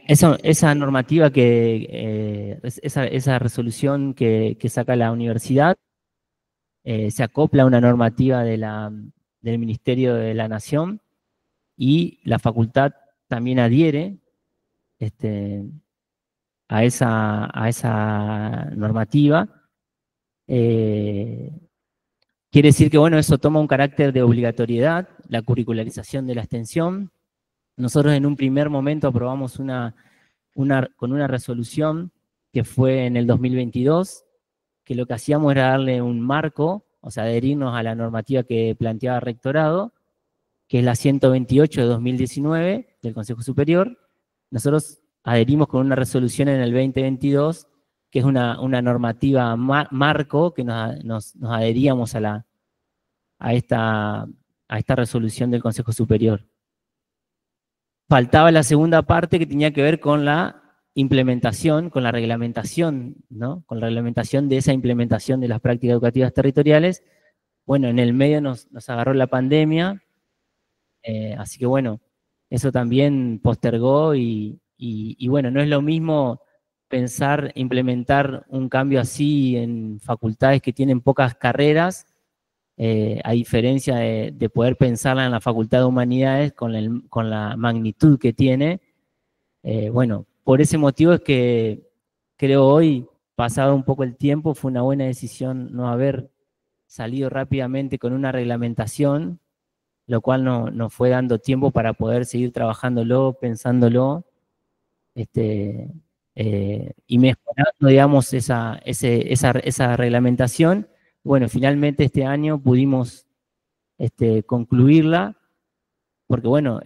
Esa normativa esa resolución que saca la universidad, se acopla a una normativa del Ministerio de la Nación y la facultad también adhiere este, a esa normativa. Quiere decir que, bueno, eso toma un carácter de obligatoriedad, la curricularización de la extensión. Nosotros en un primer momento aprobamos con una resolución que fue en el 2022, que lo que hacíamos era darle un marco, o sea, adherirnos a la normativa que planteaba el rectorado, que es la 128 de 2019 del Consejo Superior. Nosotros adherimos con una resolución en el 2022, que es una normativa marco, que nos adheríamos a esta resolución del Consejo Superior. Faltaba la segunda parte que tenía que ver con la implementación, con la reglamentación, ¿no? Con la reglamentación de esa implementación de las prácticas educativas territoriales. Bueno, en el medio nos agarró la pandemia, así que bueno, eso también postergó y bueno, no es lo mismo pensar, implementar un cambio así en facultades que tienen pocas carreras, a diferencia de poder pensarla en la Facultad de Humanidades con la magnitud que tiene. Bueno, por ese motivo es que creo hoy, pasado un poco el tiempo, fue una buena decisión no haber salido rápidamente con una reglamentación, lo cual nos fue dando tiempo para poder seguir trabajándolo, pensándolo, y mejorando, digamos, esa reglamentación. Bueno, finalmente este año pudimos concluirla, porque bueno,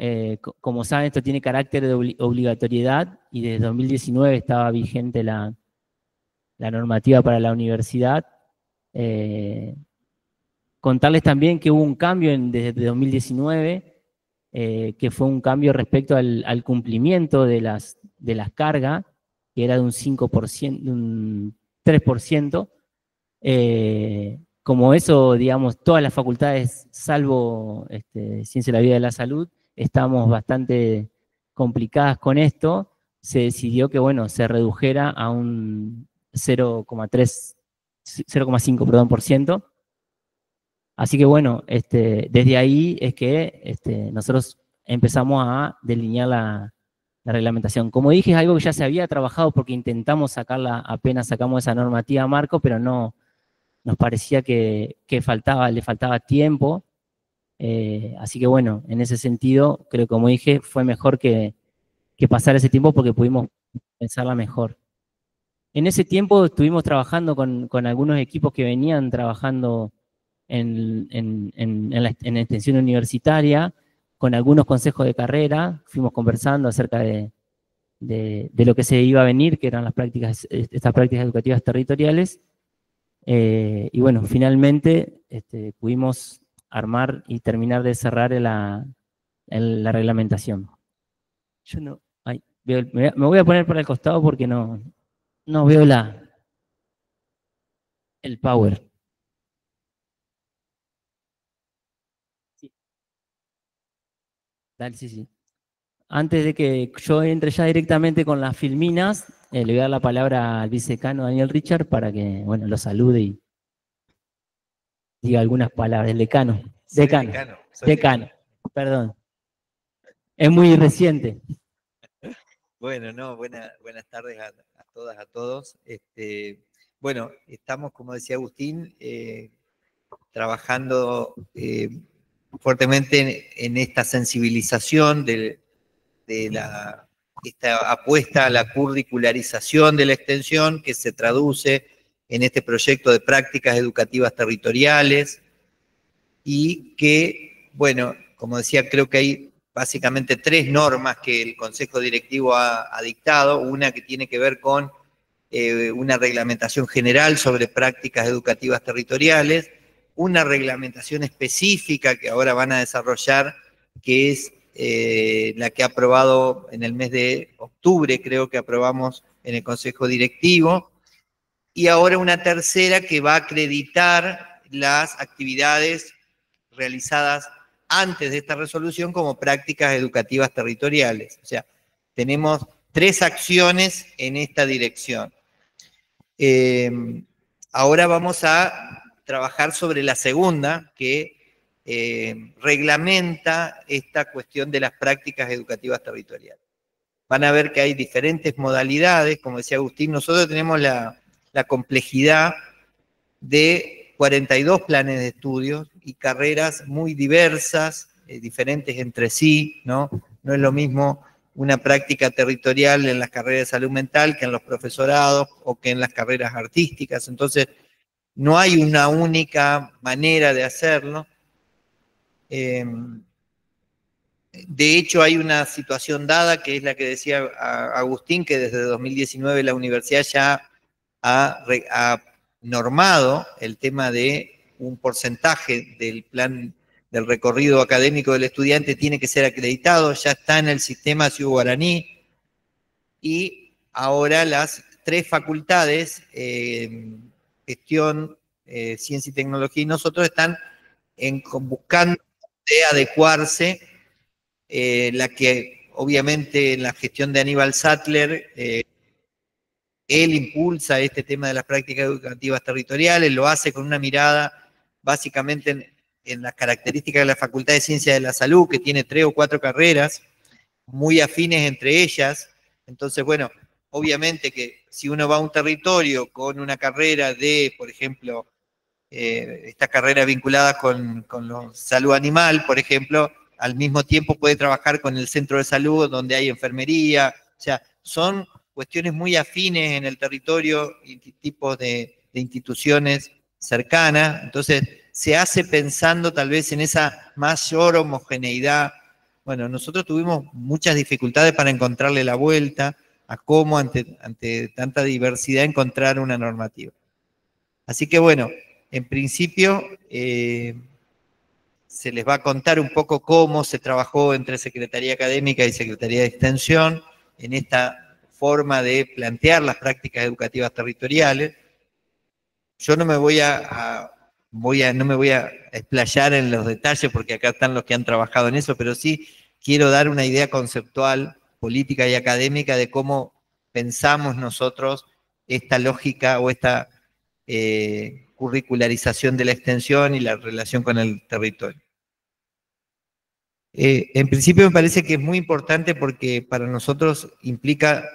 como saben, esto tiene carácter de obligatoriedad y desde 2019 estaba vigente la normativa para la universidad. Contarles también que hubo un cambio desde 2019, que fue un cambio respecto al cumplimiento de las cargas, que era de un 5%, de un 3%. Como eso, digamos, todas las facultades, salvo Ciencia de la Vida y la Salud, estamos bastante complicadas con esto, se decidió que, bueno, se redujera a un 0,5, perdón, por ciento. Así que, bueno, desde ahí es que nosotros empezamos a delinear la reglamentación. Como dije, es algo que ya se había trabajado porque intentamos sacarla, apenas sacamos esa normativa marco, pero no, nos parecía que le faltaba tiempo. Así que bueno, en ese sentido, creo que como dije, fue mejor que pasar ese tiempo porque pudimos pensarla mejor. En ese tiempo estuvimos trabajando con algunos equipos que venían trabajando en la extensión universitaria, con algunos consejos de carrera, fuimos conversando acerca de lo que se iba a venir, que eran estas prácticas educativas territoriales. Y bueno, finalmente pudimos armar y terminar de cerrar la reglamentación. Yo no, me voy a poner por el costado porque no veo el power. Sí. Dale, sí, sí. Antes de que yo entre ya directamente con las filminas, le voy a dar la palabra al vicedecano Daniel Richard para que, bueno, lo salude y diga algunas palabras. El decano. Decano. Perdón. Es muy reciente. Bueno, no, buenas tardes a todas, a todos. Bueno, estamos, como decía Agustín, trabajando fuertemente en esta sensibilización de esta apuesta a la curricularización de la extensión que se traduce en este proyecto de prácticas educativas territoriales y que, bueno, como decía, creo que hay básicamente tres normas que el Consejo Directivo ha dictado, una que tiene que ver con una reglamentación general sobre prácticas educativas territoriales, una reglamentación específica que ahora van a desarrollar, que es la que ha aprobado en el mes de octubre, creo que aprobamos en el Consejo Directivo, y ahora una tercera que va a acreditar las actividades realizadas antes de esta resolución como prácticas educativas territoriales. O sea, tenemos 3 acciones en esta dirección. Ahora vamos a trabajar sobre la segunda, que reglamenta esta cuestión de las prácticas educativas territoriales. Van a ver que hay diferentes modalidades, como decía Agustín, nosotros tenemos la complejidad de 42 planes de estudios y carreras muy diversas, diferentes entre sí, ¿no? No es lo mismo una práctica territorial en las carreras de salud mental que en los profesorados o que en las carreras artísticas. Entonces, no hay una única manera de hacerlo. De hecho, hay una situación dada, que es la que decía Agustín, que desde 2019 la universidad ya ha normado el tema de un porcentaje del plan del recorrido académico del estudiante tiene que ser acreditado, ya está en el sistema Ciudad Guaraní, y ahora las 3 facultades, gestión, ciencia y tecnología, y nosotros están buscando de adecuarse, la que obviamente en la gestión de Aníbal Sattler, él impulsa este tema de las prácticas educativas territoriales, lo hace con una mirada básicamente en las características de la Facultad de Ciencias de la Salud, que tiene 3 o 4 carreras, muy afines entre ellas. Entonces, bueno, obviamente que si uno va a un territorio con una carrera de, por ejemplo, estas carreras vinculadas con la salud animal, por ejemplo, al mismo tiempo puede trabajar con el centro de salud donde hay enfermería, o sea, son cuestiones muy afines en el territorio y tipos de instituciones cercanas, entonces se hace pensando tal vez en esa mayor homogeneidad. Bueno, nosotros tuvimos muchas dificultades para encontrarle la vuelta a cómo ante tanta diversidad encontrar una normativa. Así que bueno, en principio se les va a contar un poco cómo se trabajó entre Secretaría Académica y Secretaría de Extensión en esta forma de plantear las prácticas educativas territoriales. Yo no me voy a explayar en los detalles porque acá están los que han trabajado en eso, pero sí quiero dar una idea conceptual, política y académica de cómo pensamos nosotros esta lógica o esta curricularización de la extensión y la relación con el territorio. En principio me parece que es muy importante porque para nosotros implica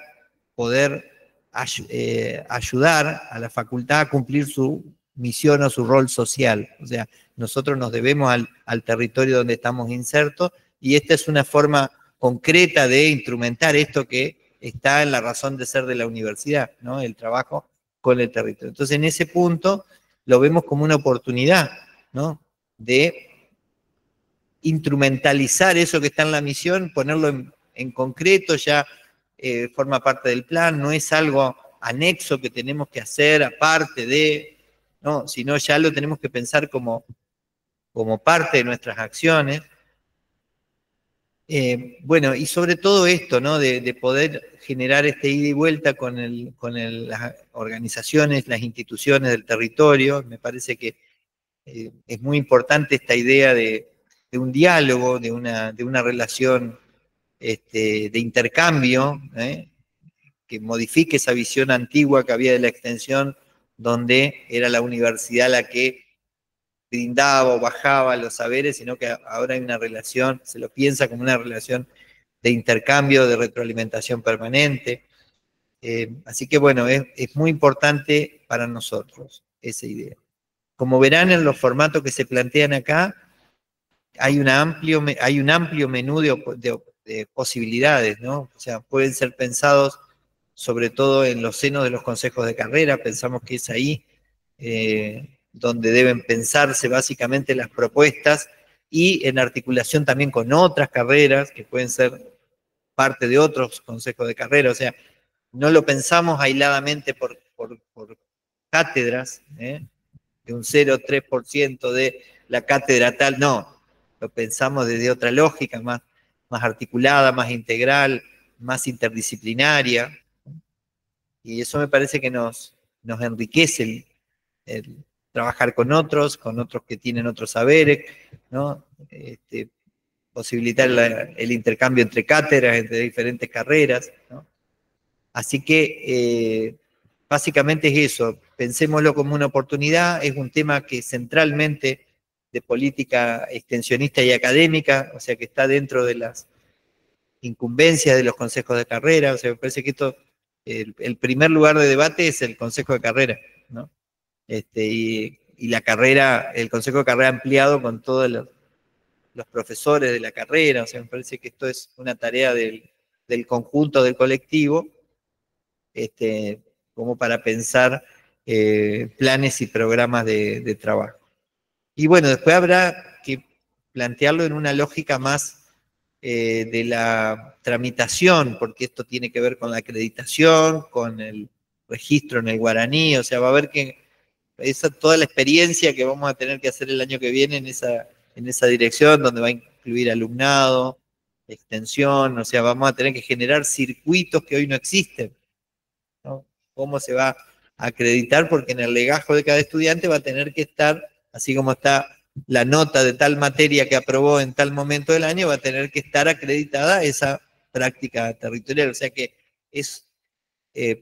poder ayudar a la facultad a cumplir su misión o su rol social. O sea, nosotros nos debemos al territorio donde estamos insertos y esta es una forma concreta de instrumentar esto que está en la razón de ser de la universidad, ¿no? El trabajo con el territorio. Entonces, en ese punto lo vemos como una oportunidad, ¿no? De instrumentalizar eso que está en la misión, ponerlo en concreto, ya forma parte del plan, no es algo anexo que tenemos que hacer aparte de, no, sino ya lo tenemos que pensar como parte de nuestras acciones. Bueno, y sobre todo esto, ¿no? De poder generar este ida y vuelta con las organizaciones, las instituciones del territorio, me parece que es muy importante esta idea de un diálogo, de una relación de intercambio, que modifique esa visión antigua que había de la extensión, donde era la universidad la que brindaba o bajaba los saberes, sino que ahora hay una relación, se lo piensa como una relación de intercambio, de retroalimentación permanente. Así que bueno, es muy importante para nosotros esa idea. Como verán en los formatos que se plantean acá, hay un amplio menú de posibilidades, ¿no? O sea, pueden ser pensados sobre todo en los senos de los consejos de carrera, pensamos que es ahí donde deben pensarse básicamente las propuestas y en articulación también con otras carreras que pueden ser parte de otros consejos de carrera, o sea, no lo pensamos aisladamente por cátedras, de un 0,3% de la cátedra tal, no, lo pensamos desde otra lógica, más articulada, más integral, más interdisciplinaria, y eso me parece que nos enriquece el trabajar con otros que tienen otros saberes, ¿no? Posibilitar el intercambio entre cátedras, entre diferentes carreras, ¿no? Así que básicamente es eso, pensémoslo como una oportunidad, es un tema que centralmente de política extensionista y académica, o sea que está dentro de las incumbencias de los consejos de carrera, o sea, me parece que esto, el primer lugar de debate es el consejo de carrera, ¿no? Y la carrera, el consejo de carrera ampliado con todos los profesores de la carrera, o sea, me parece que esto es una tarea del conjunto del colectivo, como para pensar planes y programas de trabajo. Y bueno, después habrá que plantearlo en una lógica más de la tramitación, porque esto tiene que ver con la acreditación, con el registro en el guaraní, o sea, va a haber que toda la experiencia que vamos a tener que hacer el año que viene en esa dirección, donde va a incluir alumnado, extensión, o sea, vamos a tener que generar circuitos que hoy no existen, ¿no? ¿Cómo se va a acreditar? Porque en el legajo de cada estudiante va a tener que estar, así como está la nota de tal materia que aprobó en tal momento del año, va a tener que estar acreditada esa práctica territorial, o sea que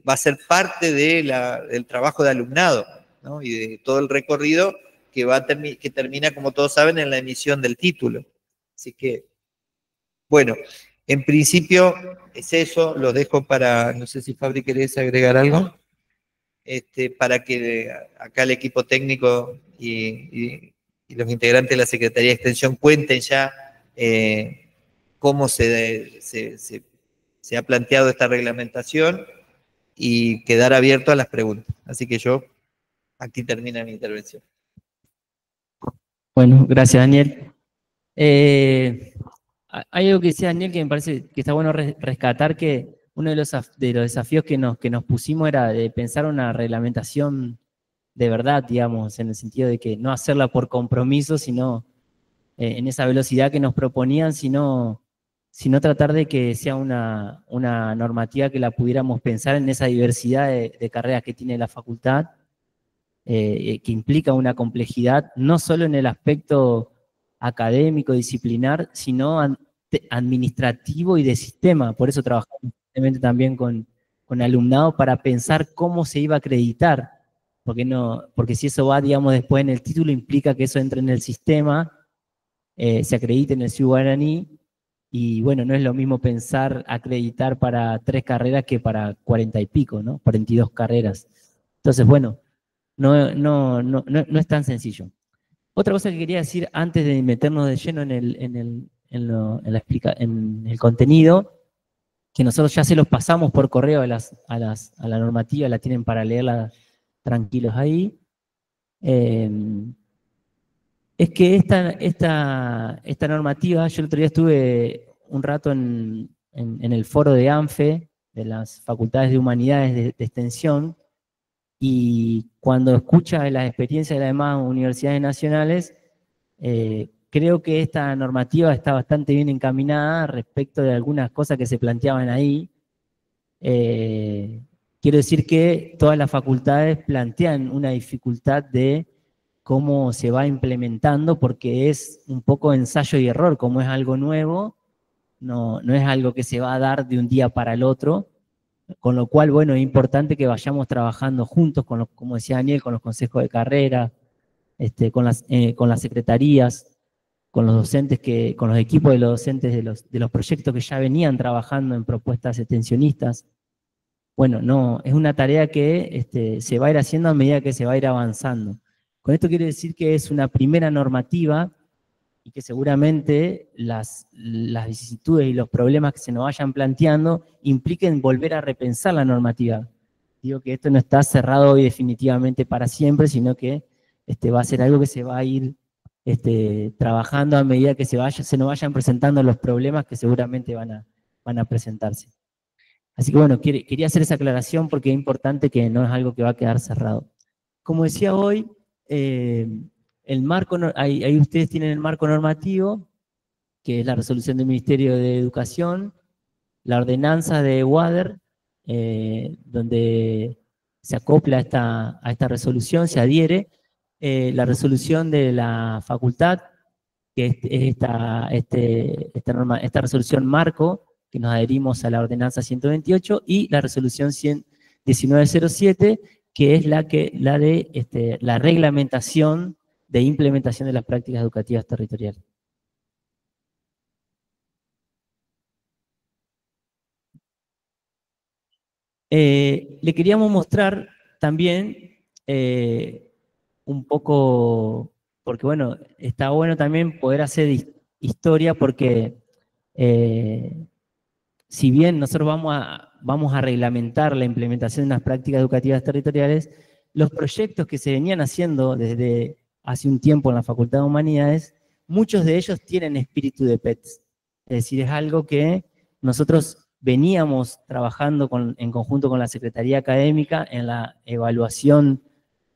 va a ser parte del trabajo de alumnado, ¿no? Y de todo el recorrido que termina, como todos saben, en la emisión del título. Así que, bueno, en principio es eso, los dejo para, no sé si Fabri querés agregar algo, para que acá el equipo técnico y los integrantes de la Secretaría de Extensión cuenten ya cómo se ha planteado esta reglamentación y quedar abierto a las preguntas. Así que aquí termina mi intervención. Bueno, gracias, Daniel. Hay algo que decía Daniel que me parece que está bueno rescatar, que uno de los desafíos que nos pusimos era de pensar una reglamentación de verdad, digamos, en el sentido de que no hacerla por compromiso, sino en esa velocidad que nos proponían, sino tratar de que sea una normativa que la pudiéramos pensar en esa diversidad de carreras que tiene la facultad, que implica una complejidad, no solo en el aspecto académico, disciplinar, sino administrativo y de sistema. Por eso trabajamos también con alumnado para pensar cómo se iba a acreditar, porque si eso va, digamos, después en el título, implica que eso entre en el sistema, se acredite en el CIU Guaraní, y bueno, no es lo mismo pensar acreditar para 3 carreras que para 40 y pico, ¿no? 42 carreras. Entonces, bueno, no es tan sencillo. Otra cosa que quería decir antes de meternos de lleno en el contenido, que nosotros ya se los pasamos por correo a la normativa, la tienen para leerla tranquilos ahí, es que esta normativa, yo el otro día estuve un rato en el foro de ANFE, de las Facultades de Humanidades de Extensión, y cuando escucha las experiencias de las demás universidades nacionales, creo que esta normativa está bastante bien encaminada respecto de algunas cosas que se planteaban ahí. Quiero decir que todas las facultades plantean una dificultad de cómo se va implementando, porque es un poco ensayo y error, como es algo nuevo, no es algo que se va a dar de un día para el otro, con lo cual, bueno, es importante que vayamos trabajando juntos, como decía Daniel, con los consejos de carrera, con las secretarías, con los docentes, con los equipos de los docentes de los proyectos que ya venían trabajando en propuestas extensionistas. Bueno, es una tarea que se va a ir haciendo a medida que se va a ir avanzando. Con esto quiero decir que es una primera normativa y que seguramente las vicisitudes y los problemas que se nos vayan planteando impliquen volver a repensar la normativa. Digo que esto no está cerrado hoy definitivamente para siempre, sino que va a ser algo que se va a ir trabajando a medida que se nos vayan presentando los problemas que seguramente van a presentarse. Así que bueno, quería hacer esa aclaración porque es importante, que no es algo que va a quedar cerrado. Como decía hoy, el marco, ahí ustedes tienen el marco normativo, que es la resolución del Ministerio de Educación, la ordenanza de WADER, donde se acopla a esta resolución, se adhiere, la resolución de la facultad, que es esta resolución marco, que nos adherimos a la ordenanza 128, y la resolución 1907, que es la de la reglamentación de implementación de las prácticas educativas territoriales. Le queríamos mostrar también un poco, porque bueno, está bueno también poder hacer historia, porque si bien nosotros vamos a reglamentar la implementación de unas prácticas educativas territoriales, los proyectos que se venían haciendo desde hace un tiempo en la Facultad de Humanidades, muchos de ellos tienen espíritu de PETS. Es decir, es algo que nosotros veníamos trabajando en conjunto con la Secretaría Académica en la evaluación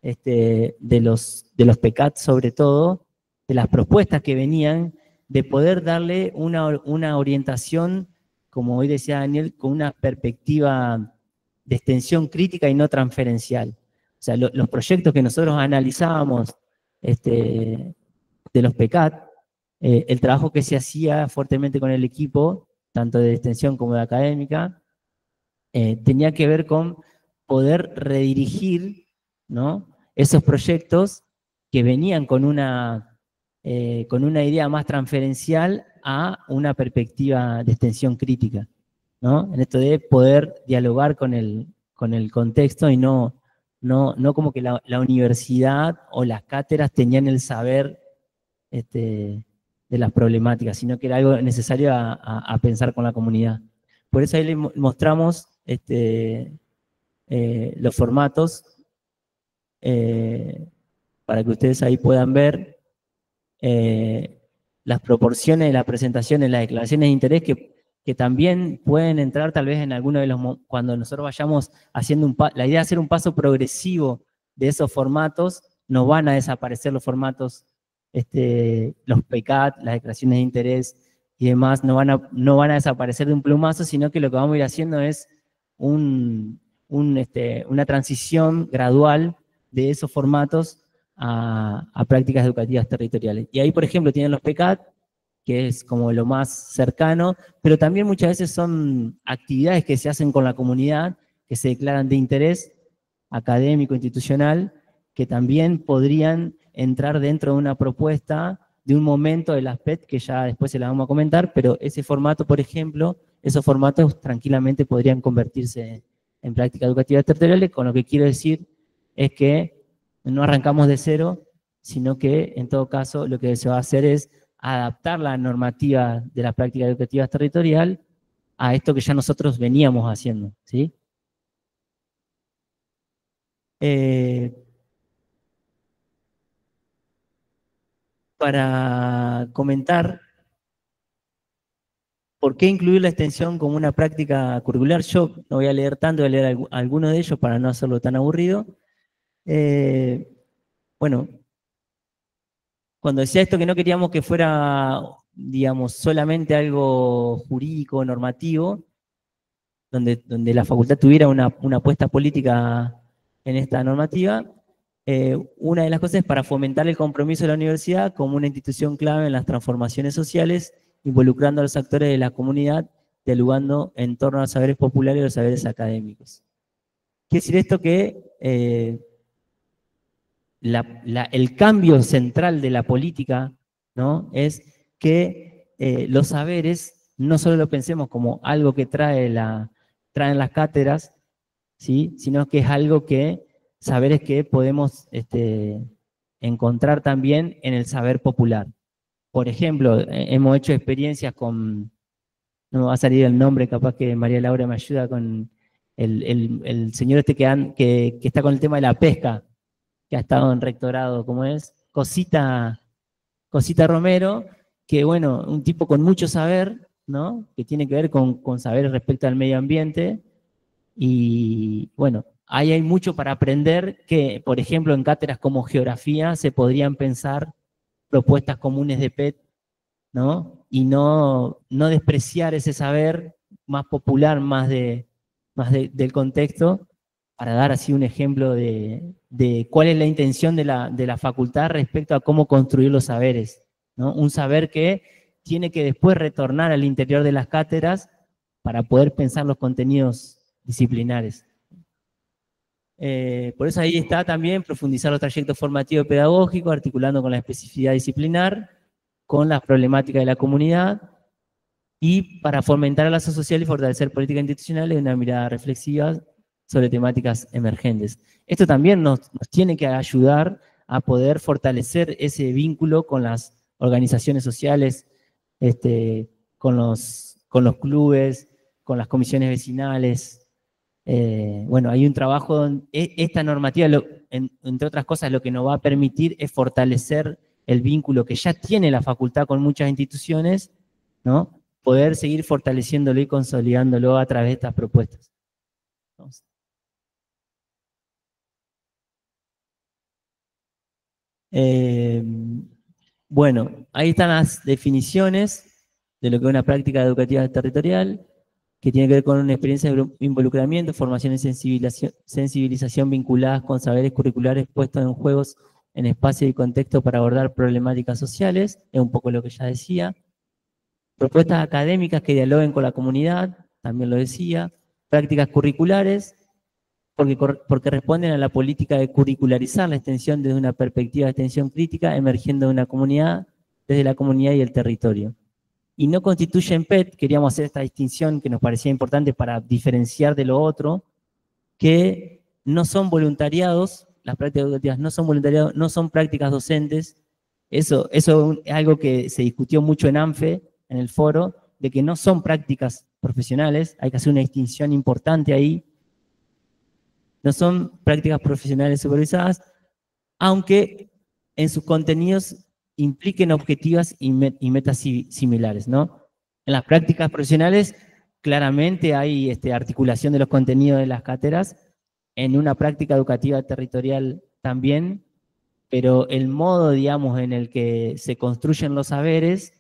de los PECAT, sobre todo, de las propuestas que venían, de poder darle una orientación, como hoy decía Daniel, con una perspectiva de extensión crítica y no transferencial. O sea, los proyectos que nosotros analizábamos de los PECAT, el trabajo que se hacía fuertemente con el equipo, tanto de extensión como de académica, tenía que ver con poder redirigir, ¿no?, esos proyectos que venían con una idea más transferencial a una perspectiva de extensión crítica, ¿no? En esto de poder dialogar con el contexto y no como que la universidad o las cátedras tenían el saber de las problemáticas, sino que era algo necesario a pensar con la comunidad. Por eso ahí le mostramos los formatos para que ustedes ahí puedan ver las proporciones de las presentaciones, las declaraciones de interés que también pueden entrar tal vez en alguno de los, cuando nosotros vayamos haciendo la idea de hacer un paso progresivo de esos formatos, no van a desaparecer los formatos, los PECAT, las declaraciones de interés y demás, no van a desaparecer de un plumazo, sino que lo que vamos a ir haciendo es una transición gradual de esos formatos a prácticas educativas territoriales. Y ahí, por ejemplo, tienen los PECAT, que es como lo más cercano, pero también muchas veces son actividades que se hacen con la comunidad, que se declaran de interés académico, institucional, que también podrían entrar dentro de una propuesta de un momento de las PET, que ya después se la vamos a comentar, pero ese formato, por ejemplo, esos formatos tranquilamente podrían convertirse en prácticas educativas territoriales, con lo que quiero decir es que no arrancamos de cero, sino que en todo caso lo que se va a hacer es adaptar la normativa de las prácticas educativas territorial a esto que ya nosotros veníamos haciendo, ¿sí? Para comentar por qué incluir la extensión como una práctica curricular, yo no voy a leer tanto, voy a leer algunos de ellos para no hacerlo tan aburrido. Bueno, cuando decía esto que no queríamos que fuera, digamos, solamente algo jurídico, normativo, donde la facultad tuviera una apuesta política en esta normativa, una de las cosas es para fomentar el compromiso de la universidad como una institución clave en las transformaciones sociales, involucrando a los actores de la comunidad, dialogando en torno a los saberes populares y los saberes académicos. Quiere decir esto que el cambio central de la política, ¿no?, es que los saberes no solo lo pensemos como algo que traen las cátedras, ¿sí?, sino que es algo saberes que podemos encontrar también en el saber popular. Por ejemplo, hemos hecho experiencias con, no me va a salir el nombre, capaz que María Laura me ayuda, con el señor que está con el tema de la pesca, que ha estado en rectorado, como es Cosita Romero, que bueno, un tipo con mucho saber, ¿no?, que tiene que ver con saber respecto al medio ambiente, y bueno, ahí hay mucho para aprender que, por ejemplo, en cátedras como geografía se podrían pensar propuestas comunes de PET, ¿no?, y no despreciar ese saber más popular, más del contexto, para dar así un ejemplo de cuál es la intención de la facultad respecto a cómo construir los saberes, ¿no? Un saber que tiene que después retornar al interior de las cátedras para poder pensar los contenidos disciplinares. Por eso ahí está también profundizar los trayectos formativos pedagógicos, articulando con la especificidad disciplinar, con las problemáticas de la comunidad, y para fomentar el lazo social y fortalecer políticas institucionales de una mirada reflexiva sobre temáticas emergentes. Esto también nos tiene que ayudar a poder fortalecer ese vínculo con las organizaciones sociales, con los clubes, con las comisiones vecinales. Bueno, hay un trabajo, esta normativa, entre otras cosas, lo que nos va a permitir es fortalecer el vínculo que ya tiene la facultad con muchas instituciones, ¿no? Poder seguir fortaleciéndolo y consolidándolo a través de estas propuestas. Vamos. Bueno, ahí están las definiciones de lo que es una práctica educativa territorial, que tiene que ver con una experiencia de involucramiento, formación y sensibilización vinculadas con saberes curriculares puestos en juegos en espacio y contexto para abordar problemáticas sociales, es un poco lo que ya decía. Propuestas académicas que dialoguen con la comunidad, también lo decía. Prácticas curriculares, porque responden a la política de curricularizar la extensión desde una perspectiva de extensión crítica, emergiendo de una comunidad, desde la comunidad y el territorio. Y no constituyen PET, queríamos hacer esta distinción que nos parecía importante para diferenciar de lo otro, que no son voluntariados, las prácticas educativas no son voluntariados, no son prácticas docentes. Eso es algo que se discutió mucho en ANFE, en el foro, de que no son prácticas profesionales, hay que hacer una distinción importante ahí. No son prácticas profesionales supervisadas, aunque en sus contenidos impliquen objetivas y metas similares, ¿no? En las prácticas profesionales claramente hay articulación de los contenidos de las cátedras, en una práctica educativa territorial también, pero el modo, digamos, en el que se construyen los saberes,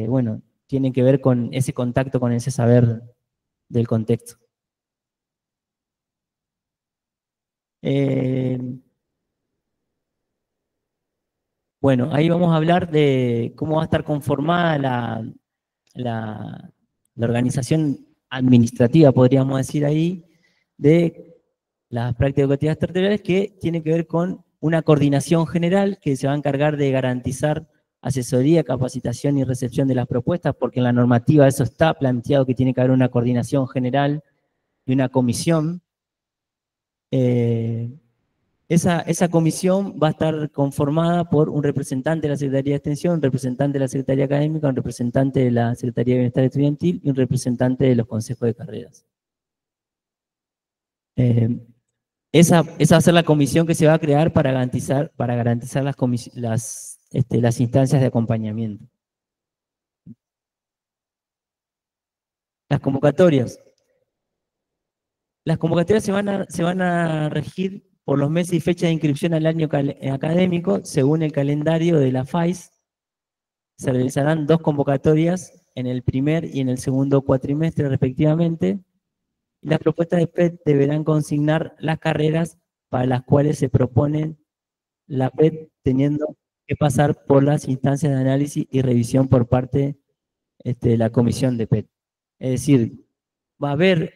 bueno, tiene que ver con ese contacto con ese saber del contexto. Bueno, ahí vamos a hablar de cómo va a estar conformada la organización administrativa, podríamos decir ahí, de las prácticas educativas territoriales, que tiene que ver con una coordinación general que se va a encargar de garantizar asesoría, capacitación y recepción de las propuestas, porque en la normativa eso está planteado, que tiene que haber una coordinación general y una comisión. Esa comisión va a estar conformada por un representante de la Secretaría de Extensión, un representante de la Secretaría Académica, un representante de la Secretaría de Bienestar Estudiantil y un representante de los consejos de carreras. Esa va a ser la comisión que se va a crear para garantizar las instancias de acompañamiento. Las convocatorias. Las convocatorias se van a regir por los meses y fechas de inscripción al año académico, según el calendario de la FAIS. Se realizarán 2 convocatorias en el primer y en el segundo cuatrimestre, respectivamente. Y las propuestas de PET deberán consignar las carreras para las cuales se proponen la PET, teniendo que pasar por las instancias de análisis y revisión por parte de la comisión de PET. Es decir, va a haber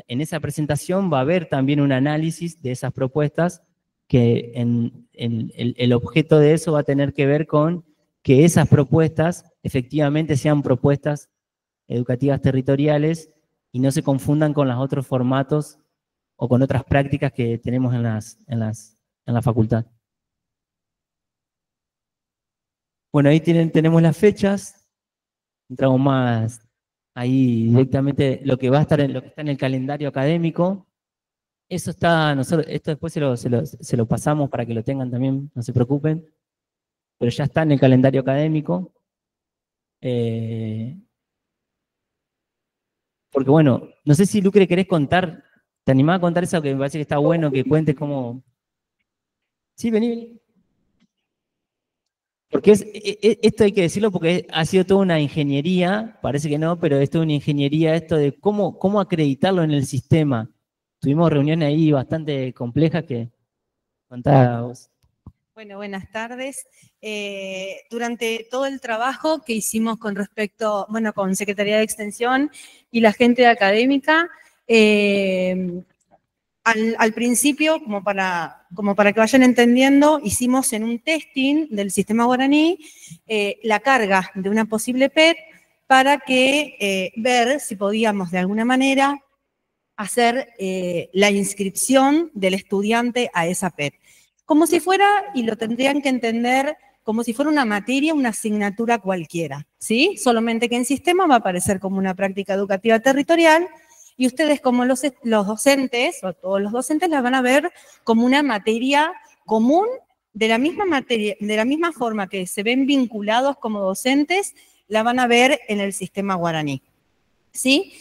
en esa presentación va a haber también un análisis de esas propuestas, que el objeto de eso va a tener que ver con que esas propuestas efectivamente sean propuestas educativas territoriales y no se confundan con los otros formatos o con otras prácticas que tenemos en la facultad. Bueno, ahí tenemos las fechas, entramos más ahí directamente lo que va a estar lo que está en el calendario académico. Eso está, esto después se lo pasamos para que lo tengan también, no se preocupen, pero ya está en el calendario académico. Porque bueno, no sé si Lucre querés contar, ¿te animás a contar eso que me parece que está bueno, que cuentes cómo? Sí, vení. Porque esto hay que decirlo porque ha sido toda una ingeniería, parece que no, pero es toda una ingeniería esto de cómo acreditarlo en el sistema. Tuvimos reuniones ahí bastante complejas que contá vos. Bueno, buenas tardes. Durante todo el trabajo que hicimos con respecto, bueno, con Secretaría de Extensión y la gente académica, al principio, como para que vayan entendiendo, hicimos en un testing del sistema guaraní la carga de una posible PET para que ver si podíamos de alguna manera hacer la inscripción del estudiante a esa PET. Como si fuera, y lo tendrían que entender, como si fuera una materia, una asignatura cualquiera, ¿sí? Solamente que en sistema va a aparecer como una práctica educativa territorial y ustedes como los docentes, o todos los docentes, la van a ver como una materia común, de la misma forma que se ven vinculados como docentes, la van a ver en el sistema guaraní, ¿sí?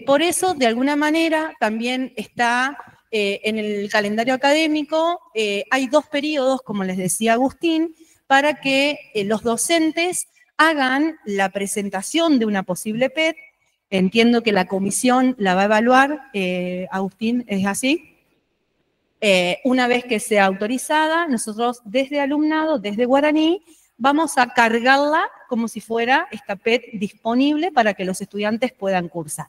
Por eso, de alguna manera, también está en el calendario académico, hay 2 periodos, como les decía Agustín, para que los docentes hagan la presentación de una posible PET. Entiendo que la comisión la va a evaluar, Agustín, ¿es así? Una vez que sea autorizada, nosotros desde alumnado, desde Guaraní, vamos a cargarla como si fuera esta PET disponible para que los estudiantes puedan cursar.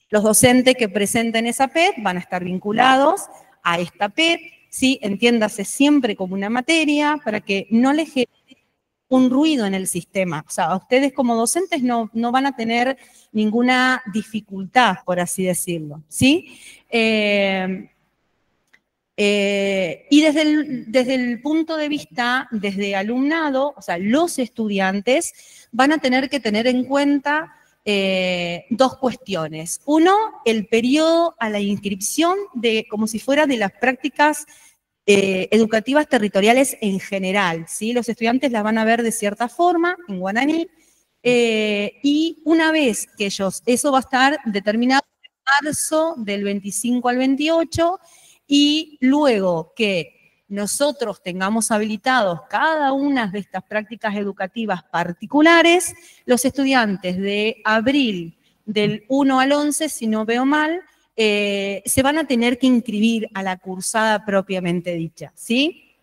Los docentes que presenten esa PET van a estar vinculados a esta PET, ¿sí? Entiéndase siempre como una materia para que no les genere un ruido en el sistema. O sea, ustedes como docentes no van a tener ninguna dificultad, por así decirlo, ¿sí? Y desde el punto de vista, desde alumnado, o sea, los estudiantes van a tener que tener en cuenta 2 cuestiones. Uno, el periodo a la inscripción como si fuera de las prácticas educativas territoriales en general, ¿sí? Los estudiantes las van a ver de cierta forma en guaraní, y una vez que eso va a estar determinado en marzo del 25 al 28, y luego que nosotros tengamos habilitados cada una de estas prácticas educativas particulares, los estudiantes de abril del 1 al 11, si no veo mal, se van a tener que inscribir a la cursada propiamente dicha, ¿sí?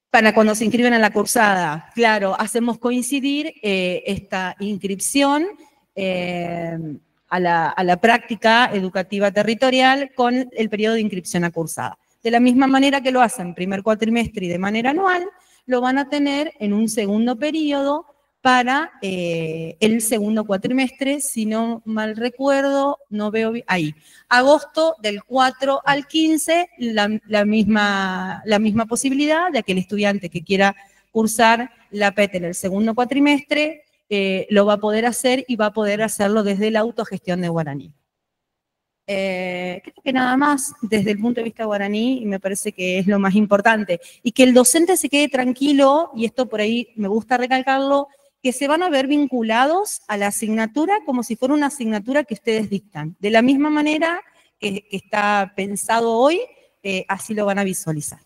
Para cuando se inscriben a la cursada, claro, hacemos coincidir esta inscripción a la práctica educativa territorial con el periodo de inscripción a cursada. De la misma manera que lo hacen primer cuatrimestre y de manera anual, lo van a tener en un segundo periodo para el segundo cuatrimestre, si no mal recuerdo, no veo bien, ahí. Agosto del 4 al 15, la misma posibilidad de aquel estudiante que quiera cursar la PET en el segundo cuatrimestre, lo va a poder hacer y va a poder hacerlo desde la autogestión de guaraní. Creo que nada más desde el punto de vista guaraní, y me parece que es lo más importante. Y que el docente se quede tranquilo, y esto por ahí me gusta recalcarlo, que se van a ver vinculados a la asignatura como si fuera una asignatura que ustedes dictan. De la misma manera que está pensado hoy, así lo van a visualizar.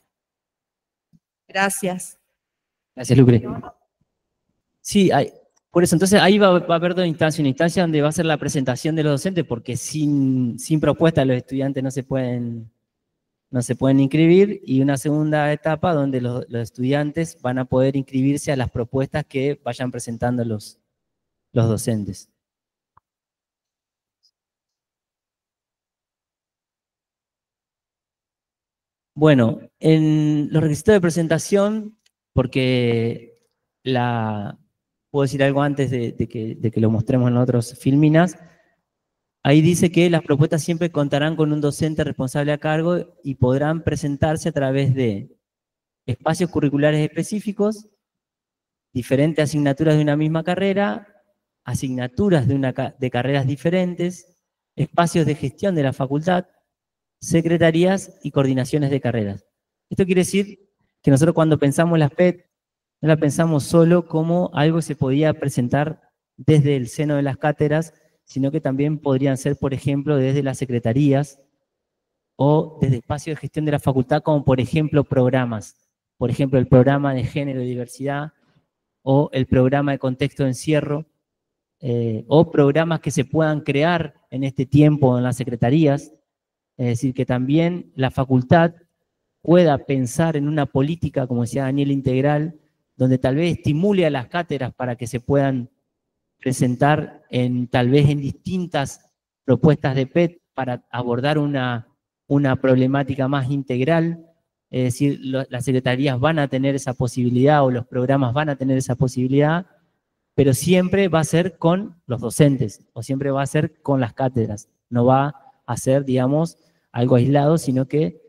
Gracias. Gracias, Lucre. Sí, por eso, entonces ahí va a haber 2 instancias. Una instancia donde va a ser la presentación de los docentes, porque sin propuesta los estudiantes no se pueden inscribir, y una segunda etapa donde los estudiantes van a poder inscribirse a las propuestas que vayan presentando los docentes. Bueno, en los requisitos de presentación, porque puedo decir algo antes de que lo mostremos en otros filminas. Ahí dice que las propuestas siempre contarán con un docente responsable a cargo y podrán presentarse a través de espacios curriculares específicos, diferentes asignaturas de una misma carrera, asignaturas de carreras diferentes, espacios de gestión de la facultad, secretarías y coordinaciones de carreras. Esto quiere decir que nosotros cuando pensamos las PET, no la pensamos solo como algo que se podía presentar desde el seno de las cátedras, sino que también podrían ser, por ejemplo, desde las secretarías o desde espacios de gestión de la facultad, como por ejemplo programas. Por ejemplo, el programa de género y diversidad, o el programa de contexto de encierro, o programas que se puedan crear en este tiempo en las secretarías, es decir, que también la facultad pueda pensar en una política, como decía Daniel, integral, donde tal vez estimule a las cátedras para que se puedan presentar tal vez en distintas propuestas de PET para abordar una problemática más integral. Es decir, las secretarías van a tener esa posibilidad o los programas van a tener esa posibilidad, pero siempre va a ser con los docentes o siempre va a ser con las cátedras. No va a ser, digamos, algo aislado, sino que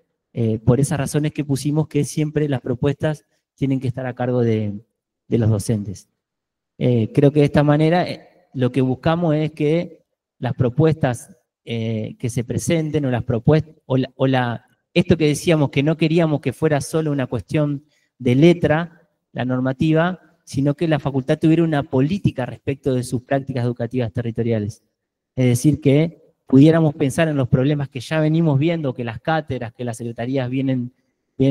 por esas razones que pusimos, que siempre las propuestas tienen que estar a cargo de los docentes. Creo que de esta manera lo que buscamos es que las propuestas que se presenten o las propuestas, esto que decíamos que no queríamos que fuera solo una cuestión de letra, la normativa, sino que la facultad tuviera una política respecto de sus prácticas educativas territoriales. Es decir, que pudiéramos pensar en los problemas que ya venimos viendo, que las cátedras, que las secretarías vienen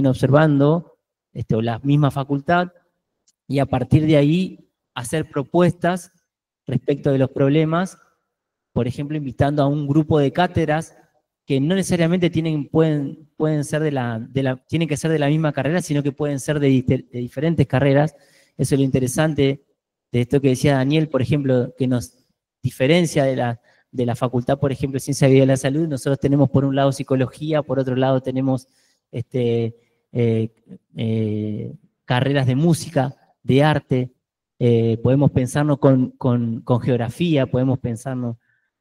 observando, o la misma facultad, y a partir de ahí hacer propuestas respecto de los problemas, por ejemplo, invitando a un grupo de cátedras que no necesariamente pueden ser tienen que ser de la misma carrera, sino que pueden ser de diferentes carreras. Eso es lo interesante de esto que decía Daniel, por ejemplo, que nos diferencia de la facultad, por ejemplo, Ciencia, Vida y la Salud. Nosotros tenemos por un lado psicología, por otro lado tenemos carreras de música, de arte, podemos pensarnos con geografía, podemos pensarnos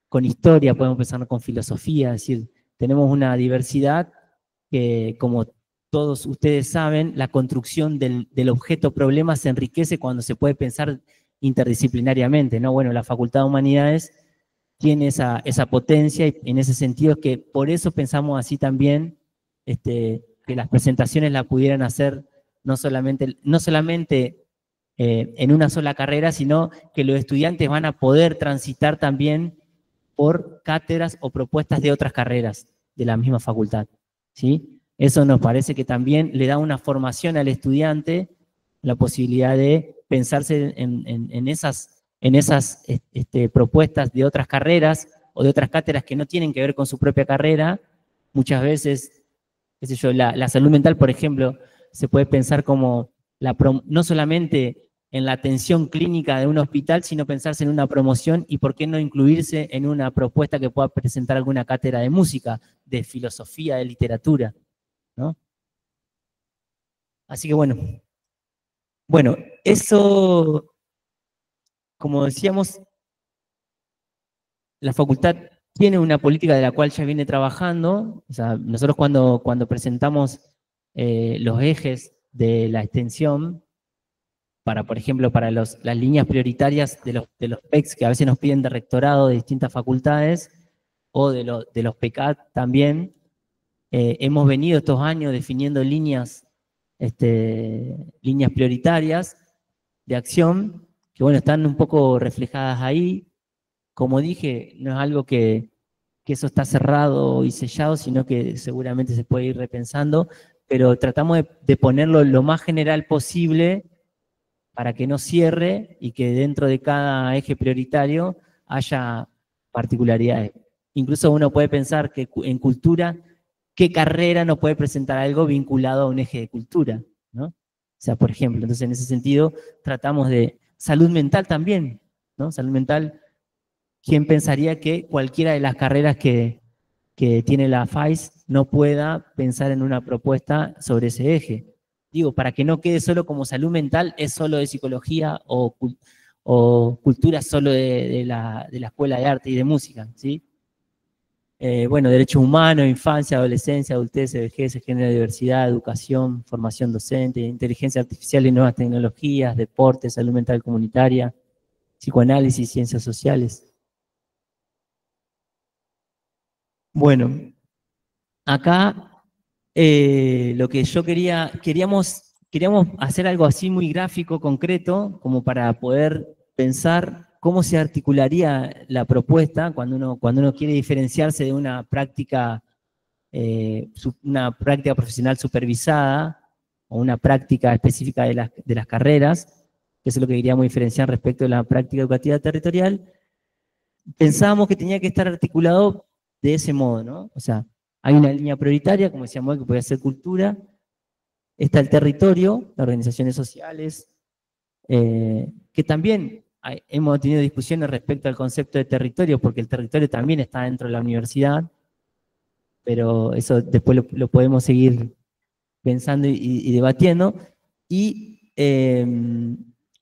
con historia, podemos pensarnos con filosofía, es decir, tenemos una diversidad que, como todos ustedes saben, la construcción del objeto problema se enriquece cuando se puede pensar interdisciplinariamente, ¿no? Bueno, la Facultad de Humanidades tiene esa potencia y en ese sentido es que por eso pensamos así también, que las presentaciones la pudieran hacer no solamente en una sola carrera, sino que los estudiantes van a poder transitar también por cátedras o propuestas de otras carreras de la misma facultad, ¿sí? Eso nos parece que también le da una formación al estudiante, la posibilidad de pensarse en esas propuestas de otras carreras o de otras cátedras que no tienen que ver con su propia carrera. Muchas veces, qué sé yo, la salud mental, por ejemplo, se puede pensar como no solamente en la atención clínica de un hospital, sino pensarse en una promoción y por qué no incluirse en una propuesta que pueda presentar alguna cátedra de música, de filosofía, de literatura, ¿no? Así que bueno, eso, como decíamos, la facultad tiene una política de la cual ya viene trabajando. O sea, nosotros cuando presentamos los ejes de la extensión, por ejemplo, para las líneas prioritarias de los PECs que a veces nos piden de rectorado de distintas facultades, o de los PECAT también, hemos venido estos años definiendo líneas prioritarias de acción, que bueno, están un poco reflejadas ahí. Como dije, no es algo que eso está cerrado y sellado, sino que seguramente se puede ir repensando, pero tratamos de ponerlo lo más general posible para que no cierre y que dentro de cada eje prioritario haya particularidades. Incluso uno puede pensar que en cultura, ¿qué carrera no puede presentar algo vinculado a un eje de cultura, ¿no? O sea, por ejemplo, entonces en ese sentido tratamos de salud mental también, ¿no? Salud mental, ¿quién pensaría que cualquiera de las carreras que tiene la FAIS no pueda pensar en una propuesta sobre ese eje? Digo, para que no quede solo como salud mental, es solo de psicología o cultura solo de la Escuela de Arte y de Música, ¿sí? Bueno, derechos humanos, infancia, adolescencia, adultez, vejez, género, diversidad, educación, formación docente, inteligencia artificial y nuevas tecnologías, deporte, salud mental comunitaria, psicoanálisis, ciencias sociales. Bueno, acá lo que yo queríamos hacer algo así muy gráfico, concreto, como para poder pensar cómo se articularía la propuesta cuando uno quiere diferenciarse de una práctica profesional supervisada o una práctica específica de las carreras, que eso es lo que queríamos diferenciar respecto de la práctica educativa territorial. Pensábamos que tenía que estar articulado de ese modo, ¿no? O sea, Hay una línea prioritaria, como decíamos, que puede ser cultura. Está el territorio, las organizaciones sociales, que también hemos tenido discusiones respecto al concepto de territorio, porque el territorio también está dentro de la universidad, pero eso después lo podemos seguir pensando y debatiendo. Y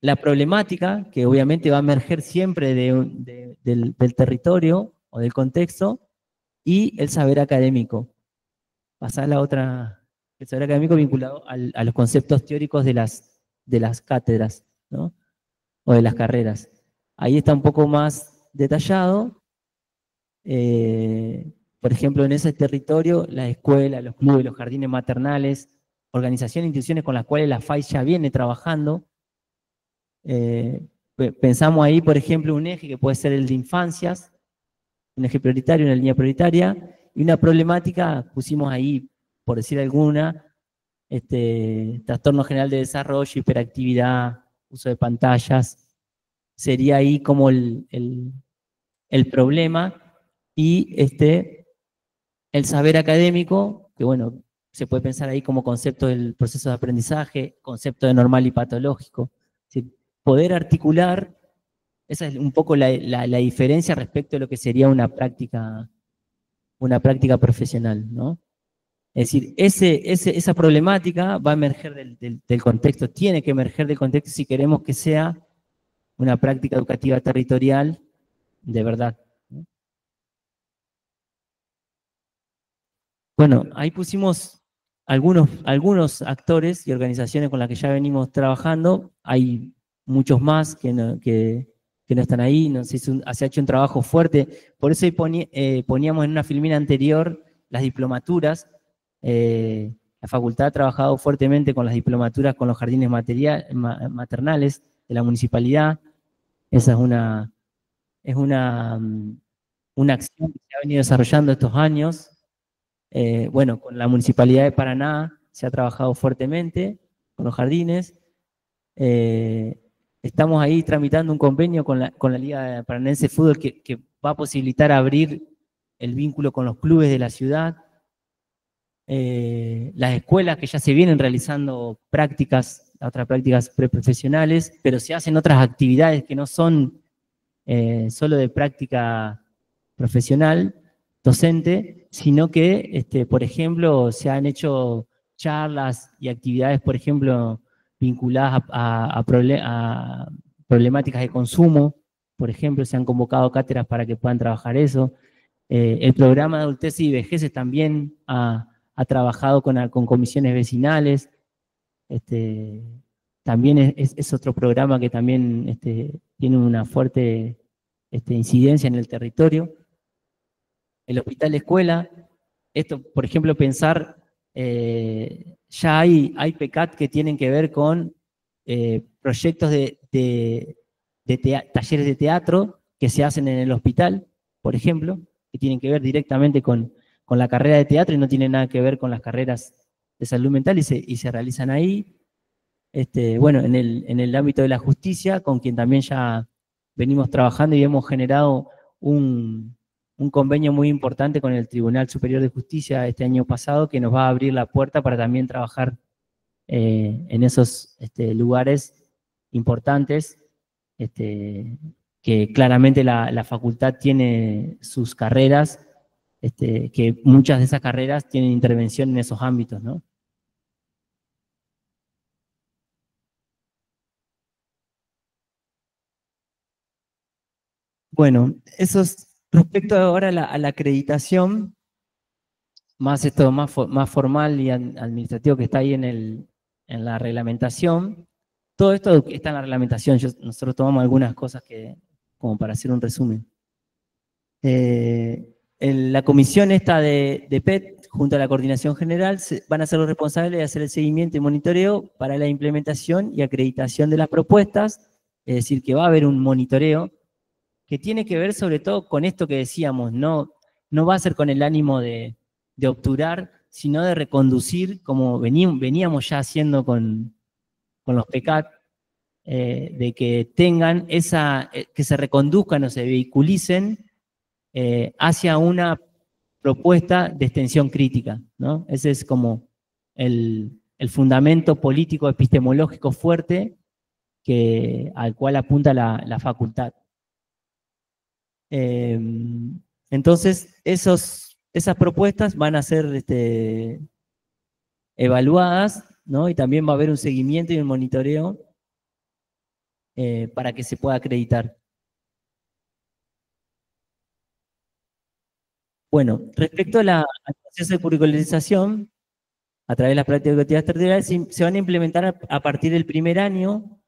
la problemática, que obviamente va a emerger siempre del territorio o del contexto, y el saber académico. Pasar a la otra, el saber académico vinculado a los conceptos teóricos de las cátedras, ¿no? O de las carreras. Ahí está un poco más detallado. Por ejemplo, en ese territorio, las escuelas, los clubes, los jardines maternales, organizaciones e instituciones con las cuales la FAI ya viene trabajando. Pensamos ahí, por ejemplo, un eje que puede ser el de infancias, un eje prioritario, una línea prioritaria, y una problemática, pusimos ahí, por decir alguna, trastorno general de desarrollo, hiperactividad, uso de pantallas, sería ahí como el problema, y el saber académico, que bueno, se puede pensar ahí como concepto del proceso de aprendizaje, concepto de normal y patológico. Es decir, poder articular, esa es un poco la diferencia respecto a lo que sería una práctica profesional, ¿no? Es decir, esa problemática va a emerger del contexto, tiene que emerger del contexto si queremos que sea una práctica educativa territorial de verdad, ¿no? Bueno, ahí pusimos algunos actores y organizaciones con las que ya venimos trabajando. Hay muchos más que no están ahí. Se ha hecho un trabajo fuerte. Por eso poníamos en una filmina anterior las diplomaturas. La facultad ha trabajado fuertemente con las diplomaturas con los jardines maternales de la municipalidad. Esa es una acción que se ha venido desarrollando estos años. Bueno, con la Municipalidad de Paraná se ha trabajado fuertemente, con los jardines. Estamos ahí tramitando un convenio con la Liga Paranaense de Fútbol que va a posibilitar abrir el vínculo con los clubes de la ciudad. Las escuelas que ya se vienen realizando otras prácticas preprofesionales, pero se hacen otras actividades que no son solo de práctica profesional, docente, sino que, por ejemplo, se han hecho charlas y actividades, por ejemplo, vinculadas a problemáticas de consumo, por ejemplo, se han convocado cátedras para que puedan trabajar eso. El programa de adultez y vejez también ha trabajado con comisiones vecinales. También es otro programa que también tiene una fuerte incidencia en el territorio. El hospital escuela, esto, por ejemplo, pensar, ya hay PECAT que tienen que ver con proyectos de talleres de teatro que se hacen en el hospital, por ejemplo, que tienen que ver directamente con la carrera de teatro y no tienen nada que ver con las carreras de salud mental y se realizan ahí. Bueno, en el ámbito de la justicia, con quien también ya venimos trabajando y hemos generado un convenio muy importante con el Tribunal Superior de Justicia este año pasado, que nos va a abrir la puerta para también trabajar en esos lugares importantes, que claramente la facultad tiene sus carreras, que muchas de esas carreras tienen intervención en esos ámbitos, ¿no? Bueno, eso es respecto ahora a la acreditación, más esto más formal y administrativo que está ahí en la reglamentación. Todo esto está en la reglamentación, nosotros tomamos algunas cosas como para hacer un resumen. La comisión esta de PET, junto a la coordinación general, van a ser los responsables de hacer el seguimiento y monitoreo para la implementación y acreditación de las propuestas, es decir, que va a haber un monitoreo que tiene que ver sobre todo con esto que decíamos, no va a ser con el ánimo de obturar, sino de reconducir, como veníamos ya haciendo con los PECAT, de que tengan que se reconduzcan o se vehiculicen hacia una propuesta de extensión crítica, ¿no? Ese es como el fundamento político epistemológico fuerte al cual apunta la facultad. Entonces, esas propuestas van a ser evaluadas, ¿no? Y también va a haber un seguimiento y un monitoreo para que se pueda acreditar. Bueno, respecto al proceso de curricularización, a través de las prácticas educativas territoriales, se van a implementar a partir del primer año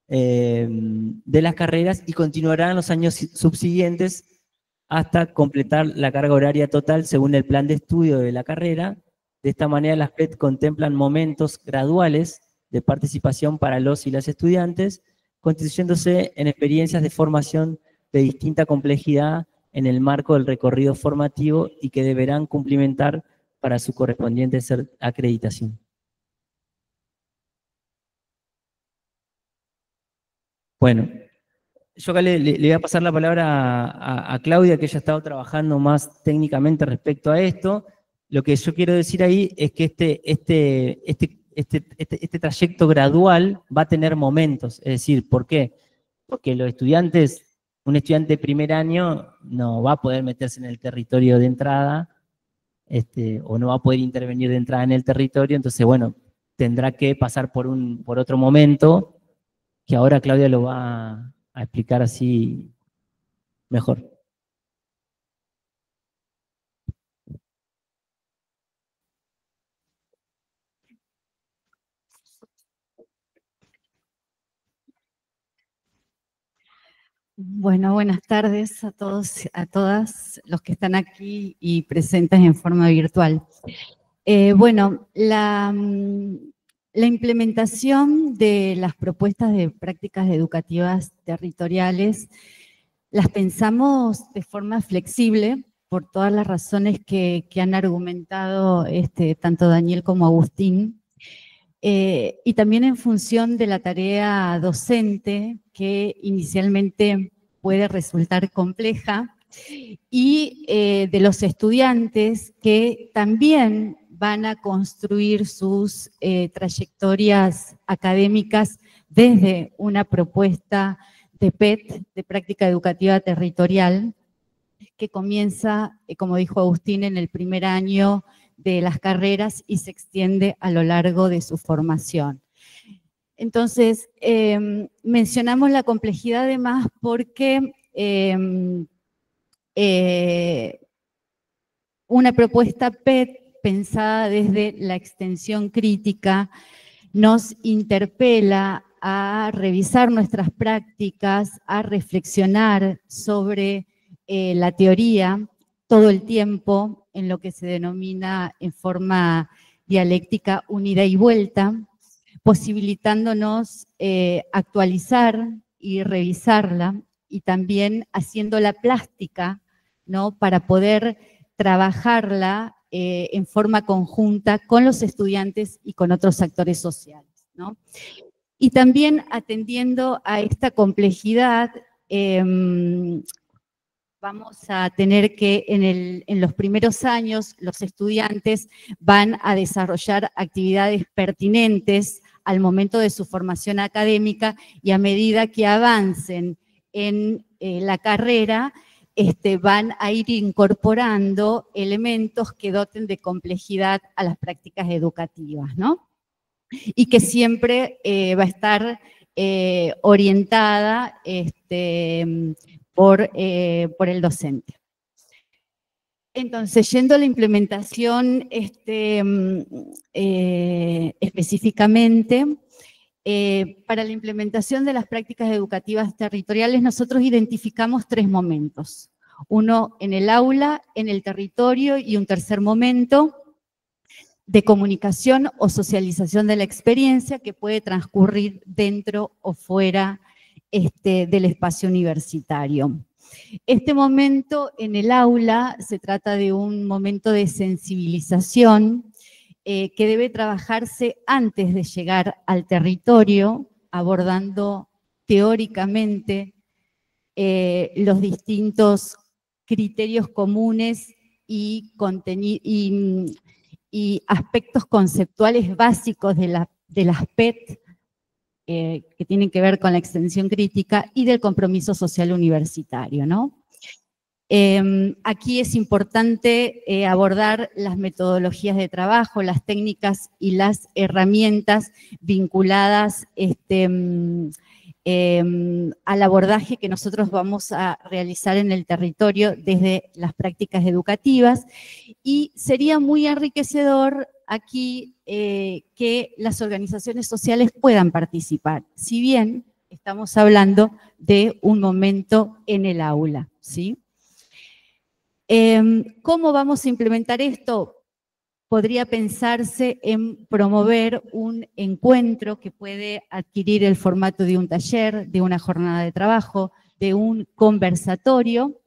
de las carreras y continuarán los años subsiguientes hasta completar la carga horaria total según el plan de estudio de la carrera. De esta manera, las PET contemplan momentos graduales de participación para los y las estudiantes, constituyéndose en experiencias de formación de distinta complejidad en el marco del recorrido formativo y que deberán cumplimentar para su correspondiente acreditación. Bueno, yo acá le voy a pasar la palabra a Claudia, que ella ha estado trabajando más técnicamente respecto a esto. Lo que yo quiero decir ahí es que este trayecto gradual va a tener momentos. Es decir, ¿por qué? Porque los estudiantes, un estudiante de primer año no va a poder meterse en el territorio de entrada, o no va a poder intervenir de entrada en el territorio, entonces, bueno, tendrá que pasar por otro momento, que ahora Claudia lo va a explicar así mejor. Bueno, buenas tardes a todos, a todas los que están aquí y presentes en forma virtual. Bueno, la implementación de las propuestas de prácticas educativas territoriales las pensamos de forma flexible por todas las razones que han argumentado tanto Daniel como Agustín, y también en función de la tarea docente, que inicialmente puede resultar compleja, y de los estudiantes que también van a construir sus trayectorias académicas desde una propuesta de PET, de práctica educativa territorial, que comienza, como dijo Agustín, en el primer año de las carreras y se extiende a lo largo de su formación. Entonces, mencionamos la complejidad además porque una propuesta PET pensada desde la extensión crítica nos interpela a revisar nuestras prácticas, a reflexionar sobre la teoría todo el tiempo en lo que se denomina en forma dialéctica un ida y vuelta, posibilitándonos actualizar y revisarla y también haciéndola plástica, ¿no? Para poder trabajarla en forma conjunta con los estudiantes y con otros actores sociales, ¿no? Y también atendiendo a esta complejidad, vamos a tener que en los primeros años los estudiantes van a desarrollar actividades pertinentes al momento de su formación académica y a medida que avancen en la carrera, van a ir incorporando elementos que doten de complejidad a las prácticas educativas, ¿no? Y que siempre va a estar orientada por el docente. Entonces, yendo a la implementación específicamente, para la implementación de las prácticas educativas territoriales, nosotros identificamos 3 momentos. Uno en el aula, en el territorio, y un tercer momento de comunicación o socialización de la experiencia que puede transcurrir dentro o fuera del espacio universitario. Este momento en el aula se trata de un momento de sensibilización que debe trabajarse antes de llegar al territorio, abordando teóricamente los distintos criterios comunes y aspectos conceptuales básicos de las PET, que tienen que ver con la extensión crítica y del compromiso social universitario, ¿no? Aquí es importante abordar las metodologías de trabajo, las técnicas y las herramientas vinculadas al abordaje que nosotros vamos a realizar en el territorio desde las prácticas educativas, y sería muy enriquecedor aquí que las organizaciones sociales puedan participar, si bien estamos hablando de un momento en el aula, ¿sí? ¿Cómo vamos a implementar esto? Podría pensarse en promover un encuentro que puede adquirir el formato de un taller, de una jornada de trabajo, de un conversatorio,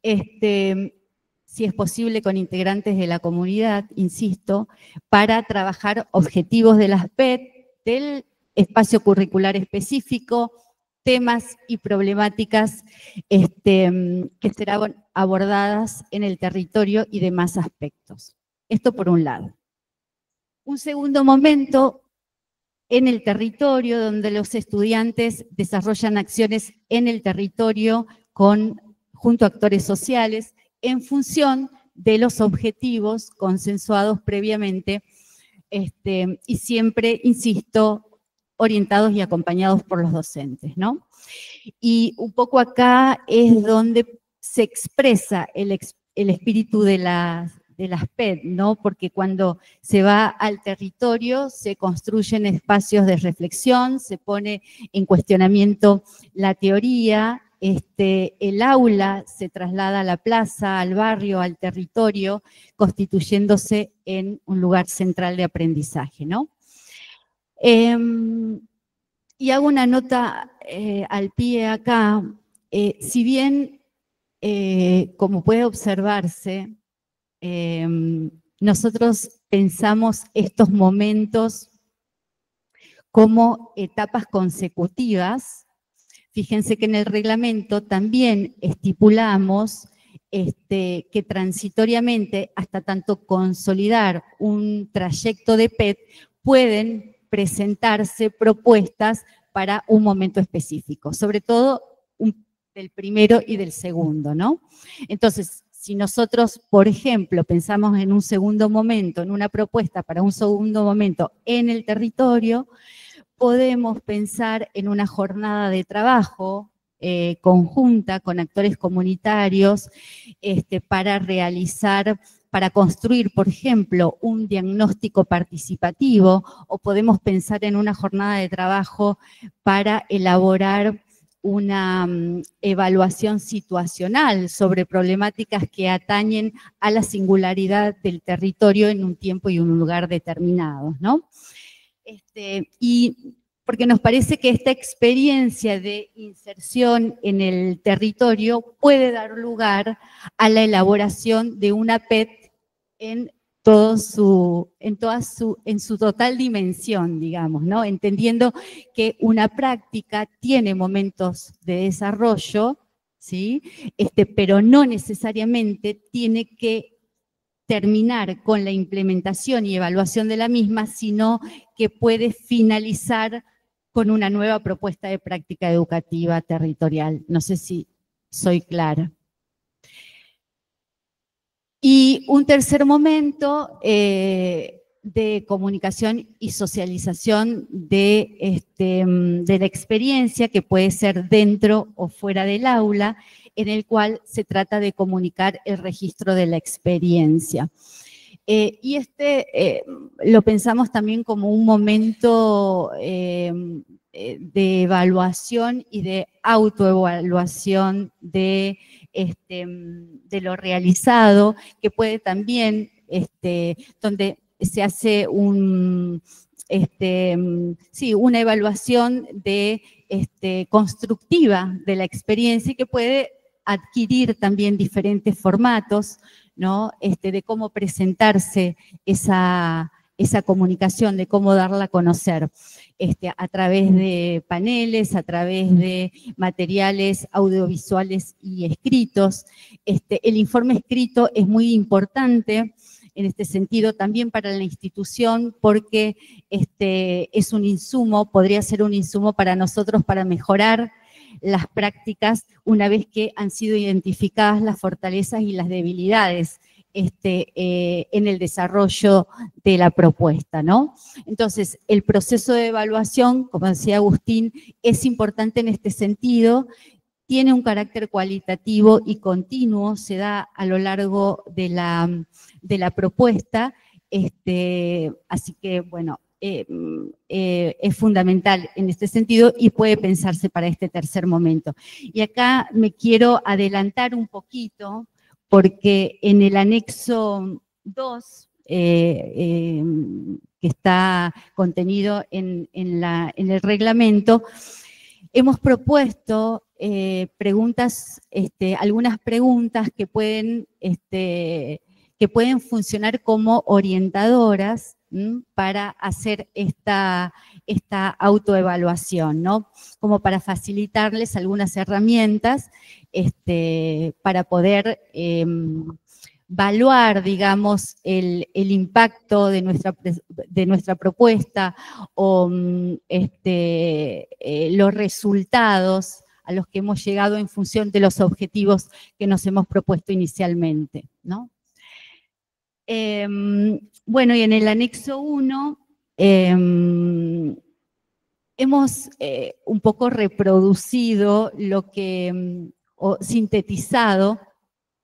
si es posible con integrantes de la comunidad, insisto, para trabajar objetivos de las PET, del espacio curricular específico, temas y problemáticas que serán abordadas en el territorio y demás aspectos. Esto por un lado. Un segundo momento en el territorio, donde los estudiantes desarrollan acciones en el territorio junto a actores sociales, en función de los objetivos consensuados previamente, y siempre, insisto, orientados y acompañados por los docentes, ¿no? Y un poco acá es donde se expresa el espíritu de las PET, ¿no? Porque cuando se va al territorio se construyen espacios de reflexión, se pone en cuestionamiento la teoría, el aula se traslada a la plaza, al barrio, al territorio, constituyéndose en un lugar central de aprendizaje, ¿no? Y hago una nota al pie acá, si bien, como puede observarse, nosotros pensamos estos momentos como etapas consecutivas. Fíjense que en el reglamento también estipulamos que transitoriamente, hasta tanto consolidar un trayecto de PET, pueden presentarse propuestas para un momento específico, sobre todo del primero y del segundo, ¿no? Entonces, si nosotros, por ejemplo, pensamos en un segundo momento, en una propuesta para un segundo momento en el territorio, podemos pensar en una jornada de trabajo conjunta con actores comunitarios para construir, por ejemplo, un diagnóstico participativo, o podemos pensar en una jornada de trabajo para elaborar una evaluación situacional sobre problemáticas que atañen a la singularidad del territorio en un tiempo y un lugar determinados, ¿no? Y porque nos parece que esta experiencia de inserción en el territorio puede dar lugar a la elaboración de una PET en su total dimensión, digamos, ¿no? Entendiendo que una práctica tiene momentos de desarrollo, ¿sí? Pero no necesariamente tiene que terminar con la implementación y evaluación de la misma, sino que puede finalizar con una nueva propuesta de práctica educativa territorial. No sé si soy clara. Y un tercer momento de comunicación y socialización de la experiencia, que puede ser dentro o fuera del aula, en el cual se trata de comunicar el registro de la experiencia. Y lo pensamos también como un momento de evaluación y de autoevaluación de lo realizado, que puede también, donde se hace una evaluación constructiva de la experiencia, y que puede adquirir también diferentes formatos, ¿no? De cómo presentarse esa esa comunicación, de cómo darla a conocer, a través de paneles, a través de materiales audiovisuales y escritos. El informe escrito es muy importante en este sentido también para la institución, porque es un insumo, podría ser un insumo para nosotros para mejorar las prácticas una vez que han sido identificadas las fortalezas y las debilidades en el desarrollo de la propuesta, ¿no? Entonces, el proceso de evaluación, como decía Agustín, es importante en este sentido, tiene un carácter cualitativo y continuo, se da a lo largo de la propuesta, así que, bueno, es fundamental en este sentido y puede pensarse para este tercer momento. Y acá me quiero adelantar un poquito, porque en el anexo 2, que está contenido en el reglamento, hemos propuesto preguntas, algunas preguntas que pueden funcionar como orientadoras para hacer esta autoevaluación, ¿no? Como para facilitarles algunas herramientas para poder evaluar, digamos, el impacto de nuestra propuesta o los resultados a los que hemos llegado en función de los objetivos que nos hemos propuesto inicialmente, ¿no? Bueno, y en el anexo 1 hemos un poco reproducido lo que, o sintetizado,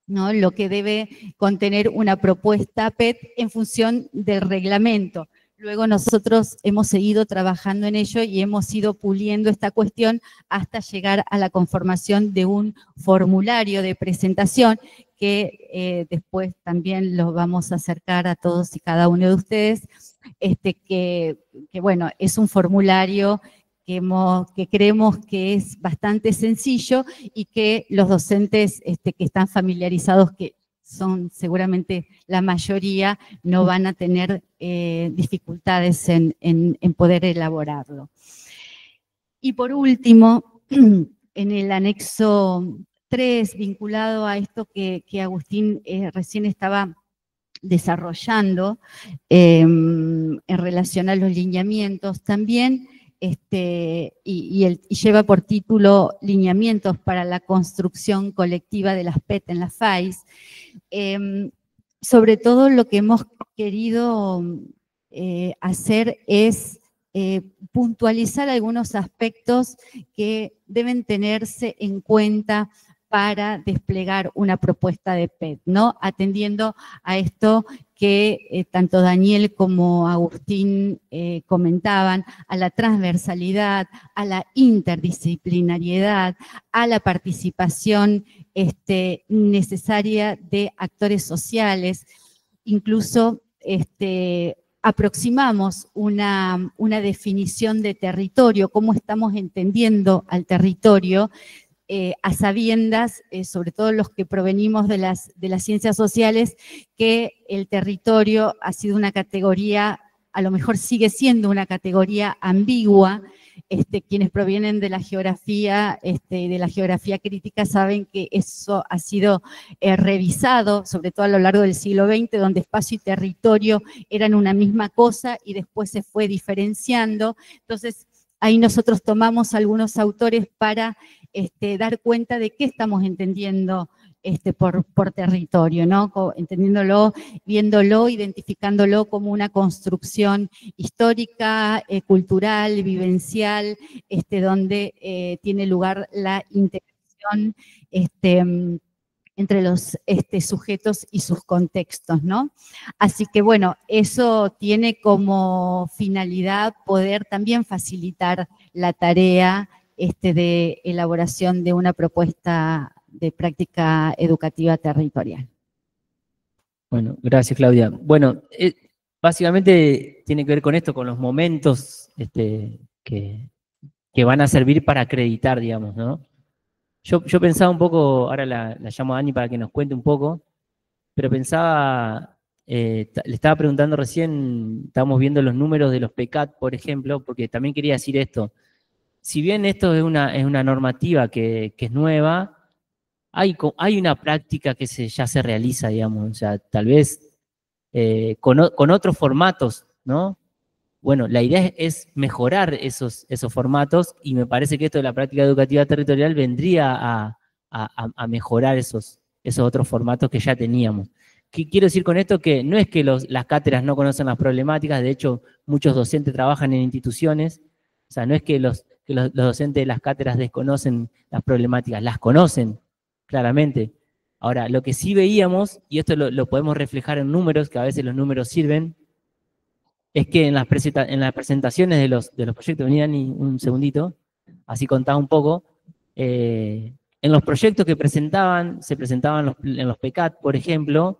¿no?, lo que debe contener una propuesta PET en función del reglamento. Luego nosotros hemos seguido trabajando en ello y hemos ido puliendo esta cuestión hasta llegar a la conformación de un formulario de presentación que después también lo vamos a acercar a todos y cada uno de ustedes, que bueno, es un formulario que creemos que es bastante sencillo y que los docentes que están familiarizados, que son seguramente la mayoría, no van a tener dificultades en poder elaborarlo. Y por último, en el anexo 3, vinculado a esto que Agustín recién estaba desarrollando en relación a los lineamientos, también y lleva por título Lineamientos para la construcción colectiva de las PET en las FAIS. Sobre todo lo que hemos querido hacer es puntualizar algunos aspectos que deben tenerse en cuenta para desplegar una propuesta de PET, ¿no? Atendiendo a esto que tanto Daniel como Agustín comentaban, a la transversalidad, a la interdisciplinariedad, a la participación necesaria de actores sociales. Incluso aproximamos una definición de territorio, cómo estamos entendiendo al territorio, a sabiendas, sobre todo los que provenimos de las ciencias sociales, que el territorio ha sido una categoría, a lo mejor sigue siendo una categoría ambigua. Quienes provienen de la geografía, de la geografía crítica, saben que eso ha sido revisado, sobre todo a lo largo del siglo XX, donde espacio y territorio eran una misma cosa y después se fue diferenciando. Entonces, ahí nosotros tomamos algunos autores para dar cuenta de qué estamos entendiendo por territorio, ¿no? Entendiéndolo, viéndolo, identificándolo como una construcción histórica, cultural, vivencial, donde tiene lugar la integración entre los sujetos y sus contextos, ¿no? Así que, bueno, eso tiene como finalidad poder también facilitar la tarea de elaboración de una propuesta de práctica educativa territorial. Bueno, gracias, Claudia. Bueno, básicamente tiene que ver con esto, con los momentos que van a servir para acreditar, digamos, ¿no? Yo pensaba un poco, ahora la llamo a Dani para que nos cuente un poco, pero pensaba le estaba preguntando recién, estábamos viendo los números de los PECAT, por ejemplo, porque también quería decir esto. Si bien esto es una normativa que es nueva, hay una práctica que ya se realiza, digamos, o sea, tal vez con otros formatos, ¿no? Bueno, la idea es mejorar esos formatos y me parece que esto de la práctica educativa territorial vendría a mejorar esos otros formatos que ya teníamos. ¿Qué quiero decir con esto? Que no es que las cátedras no conocen las problemáticas, de hecho, muchos docentes trabajan en instituciones, o sea, no es que los docentes de las cátedras desconocen las problemáticas, las conocen, claramente. Ahora, lo que sí veíamos, y esto lo podemos reflejar en números, que a veces los números sirven, es que en las presentaciones de los proyectos, venían un segundito, así contaba un poco, en los proyectos que se presentaban en los PECAT, por ejemplo,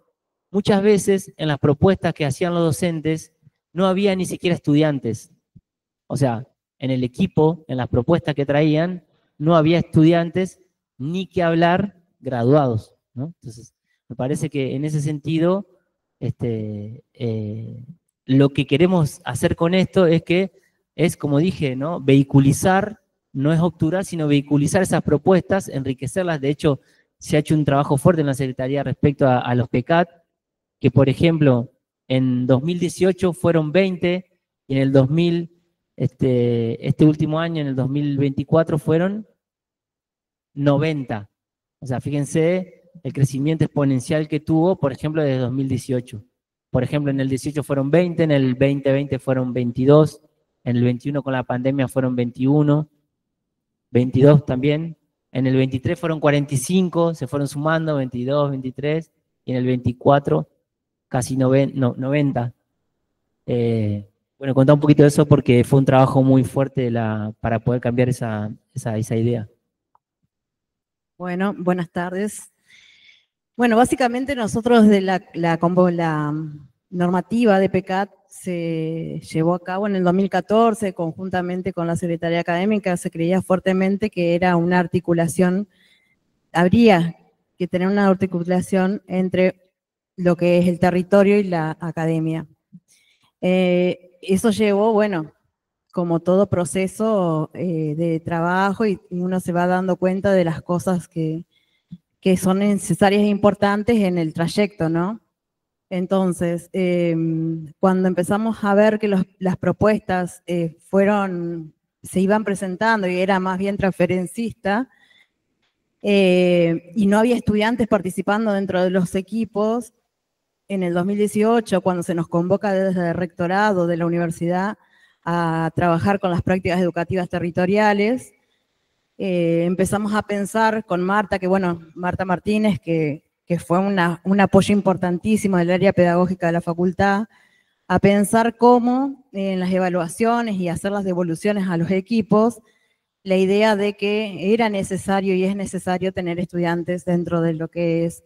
muchas veces en las propuestas que hacían los docentes no había ni siquiera estudiantes. O sea, en el equipo, en las propuestas que traían, no había estudiantes ni que hablar graduados, ¿no? Entonces, me parece que en ese sentido, lo que queremos hacer con esto es como dije, ¿no? Vehiculizar, no es obturar, sino vehiculizar esas propuestas, enriquecerlas. De hecho, se ha hecho un trabajo fuerte en la Secretaría respecto a los PECAT, que por ejemplo, en 2018 fueron 20, y en el este último año, en el 2024, fueron 90. O sea, fíjense el crecimiento exponencial que tuvo, por ejemplo, desde 2018. Por ejemplo, en el 18 fueron 20, en el 2020 fueron 22, en el 21 con la pandemia fueron 21, 22 también, en el 23 fueron 45, se fueron sumando, 22, 23, y en el 24 casi 90. Bueno, contá un poquito de eso porque fue un trabajo muy fuerte para poder cambiar esa idea. Bueno, buenas tardes. Bueno, básicamente nosotros de la normativa de PECAT se llevó a cabo en el 2014, conjuntamente con la Secretaría Académica. Se creía fuertemente que era una articulación, habría que tener una articulación entre lo que es el territorio y la academia. Eso llevó, bueno, como todo proceso de trabajo, y uno se va dando cuenta de las cosas que son necesarias e importantes en el trayecto, ¿no? Entonces, cuando empezamos a ver que las propuestas se iban presentando y era más bien transferencista, y no había estudiantes participando dentro de los equipos, en el 2018, cuando se nos convoca desde el rectorado de la universidad a trabajar con las prácticas educativas territoriales, empezamos a pensar con Marta, Marta Martínez, que fue un apoyo importantísimo del área pedagógica de la facultad, a pensar cómo en las evaluaciones y hacer las devoluciones a los equipos, la idea de que era necesario y es necesario tener estudiantes dentro de lo que es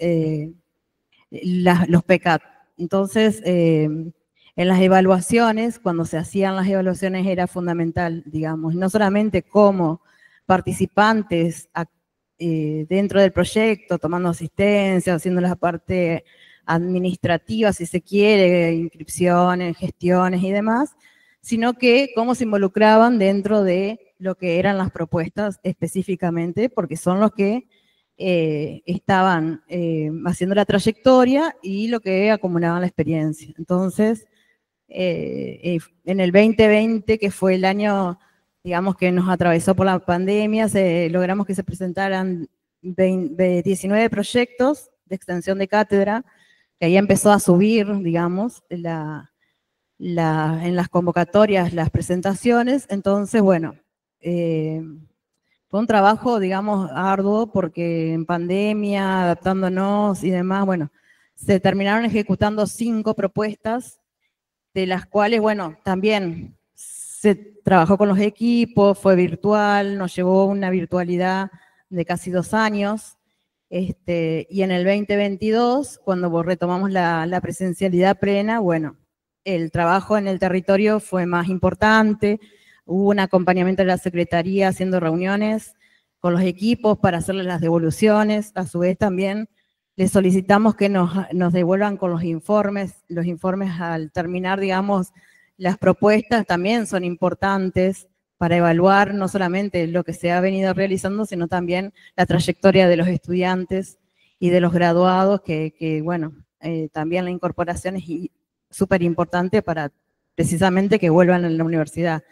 los PECAT. Entonces, en las evaluaciones, cuando se hacían las evaluaciones era fundamental, digamos, no solamente como participantes dentro del proyecto, tomando asistencia, haciendo la parte administrativa, si se quiere, inscripciones, gestiones y demás, sino que cómo se involucraban dentro de lo que eran las propuestas específicamente, porque son los que estaban haciendo la trayectoria y lo que acumulaban la experiencia. Entonces, en el 2020, que fue el año, digamos, que nos atravesó por la pandemia, logramos que se presentaran 19 proyectos de extensión de cátedra, que ahí empezó a subir, digamos, en las convocatorias, las presentaciones. Entonces, bueno, fue un trabajo, digamos, arduo, porque en pandemia, adaptándonos y demás, bueno, se terminaron ejecutando 5 propuestas, de las cuales, bueno, también se trabajó con los equipos, fue virtual, nos llevó una virtualidad de casi 2 años, y en el 2022, cuando retomamos la presencialidad plena, bueno, el trabajo en el territorio fue más importante. Hubo un acompañamiento de la Secretaría haciendo reuniones con los equipos para hacerles las devoluciones. A su vez también les solicitamos que nos devuelvan con los informes al terminar, digamos, las propuestas también son importantes para evaluar no solamente lo que se ha venido realizando, sino también la trayectoria de los estudiantes y de los graduados, que bueno, también la incorporación es súper importante para precisamente que vuelvan a la universidad.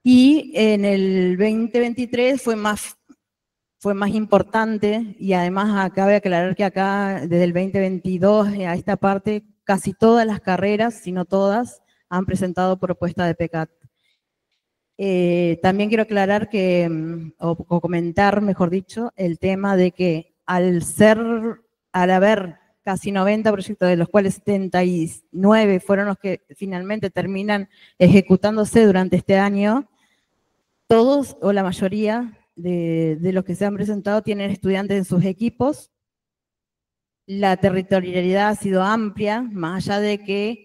Y en el 2023 fue más importante, y además cabe aclarar que acá, desde el 2022 a esta parte, casi todas las carreras, si no todas, han presentado propuesta de PECAT. También quiero aclarar que, o comentar, mejor dicho, el tema de que al haber casi 90 proyectos, de los cuales 79 fueron los que finalmente terminan ejecutándose durante este año, todos o la mayoría de los que se han presentado tienen estudiantes en sus equipos. La territorialidad ha sido amplia, más allá de que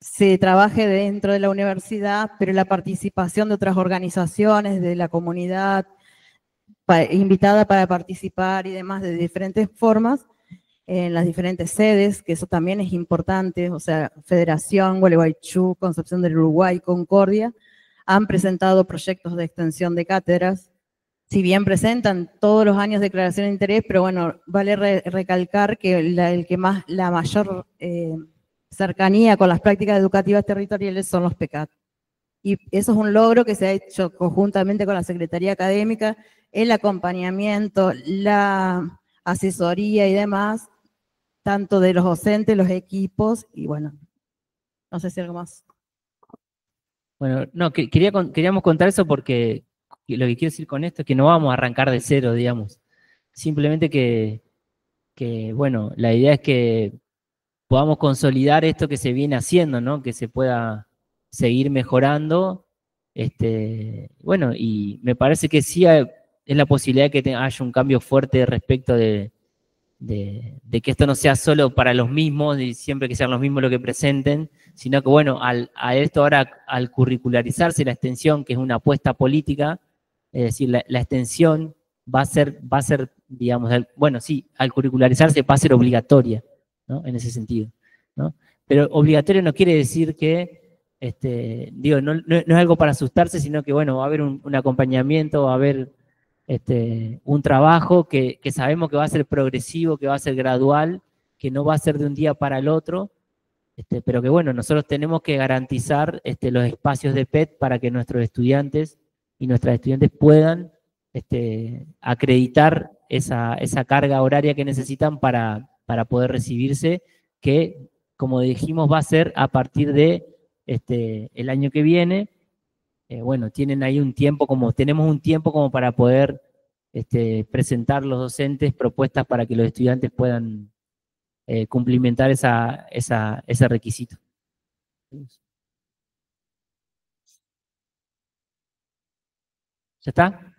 se trabaje dentro de la universidad, pero la participación de otras organizaciones, de la comunidad, invitada para participar y demás de diferentes formas, en las diferentes sedes, que eso también es importante, o sea, Federación, Gualeguaychú, Concepción del Uruguay, Concordia, han presentado proyectos de extensión de cátedras. Si bien presentan todos los años declaración de interés, pero bueno, vale recalcar que la mayor cercanía con las prácticas educativas territoriales son los PECAT. Y eso es un logro que se ha hecho conjuntamente con la Secretaría Académica, el acompañamiento, la asesoría y demás, tanto de los docentes, los equipos, y bueno, no sé si algo más. Bueno, no, queríamos contar eso porque lo que quiero decir con esto es que no vamos a arrancar de cero, digamos. Simplemente que bueno, la idea es que podamos consolidar esto que se viene haciendo, ¿no? Que se pueda seguir mejorando. Bueno, y me parece que sí es la posibilidad de que haya un cambio fuerte respecto de que esto no sea solo para los mismos y siempre que sean los mismos lo que presenten, sino que bueno, a esto ahora, al curricularizarse la extensión, que es una apuesta política, es decir, la extensión va a ser, digamos, bueno, sí, al curricularizarse va a ser obligatoria, ¿no? En ese sentido, ¿no? Pero obligatorio no quiere decir que, digo, no es algo para asustarse, sino que bueno, va a haber un acompañamiento, va a haber un trabajo que sabemos que va a ser progresivo, que va a ser gradual, que no va a ser de un día para el otro, pero que bueno, nosotros tenemos que garantizar los espacios de PET para que nuestros estudiantes y nuestras estudiantes puedan acreditar esa carga horaria que necesitan para poder recibirse, que como dijimos va a ser a partir de el año que viene. Bueno, tienen ahí tenemos un tiempo como para poder presentar los docentes propuestas para que los estudiantes puedan cumplimentar ese requisito. ¿Ya está?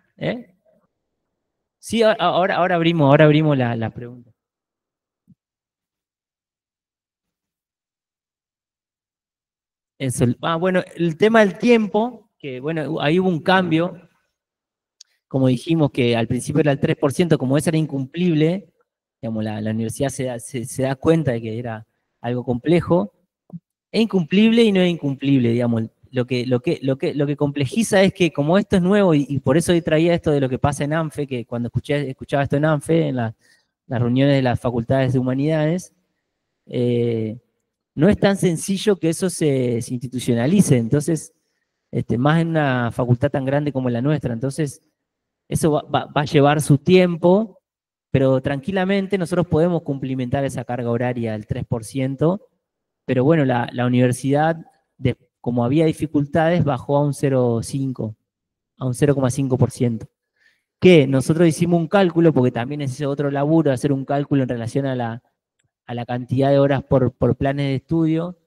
Sí, ahora abrimos la pregunta. Bueno, el tema del tiempo, que bueno, ahí hubo un cambio, como dijimos que al principio era el 3%, como ese era incumplible, digamos, la universidad se da cuenta de que era algo complejo. Es incumplible y no es incumplible, digamos. Lo que complejiza es que como esto es nuevo, y por eso hoy traía esto de lo que pasa en ANFE, que cuando escuchaba esto en ANFE, en las reuniones de las facultades de humanidades, no es tan sencillo que eso se institucionalice. Entonces, más en una facultad tan grande como la nuestra. Entonces, eso va a llevar su tiempo, pero tranquilamente nosotros podemos cumplimentar esa carga horaria del 3%, pero bueno, la universidad, como había dificultades, bajó a un 0,5%, a un 0,5%. Que nosotros hicimos un cálculo, porque también es ese otro laburo, hacer un cálculo en relación a la cantidad de horas por planes de estudio,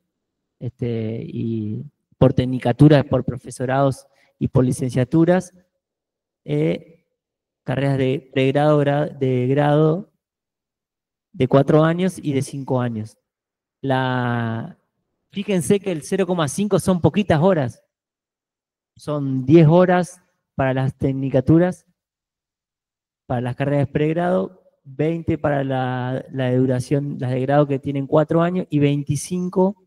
y por tecnicaturas, por profesorados y por licenciaturas, carreras de pregrado, de grado de 4 años y de 5 años. Fíjense que el 0,5 son poquitas horas, son 10 horas para las tecnicaturas, para las carreras de pregrado, 20 para la de duración, las de grado que tienen 4 años, y 25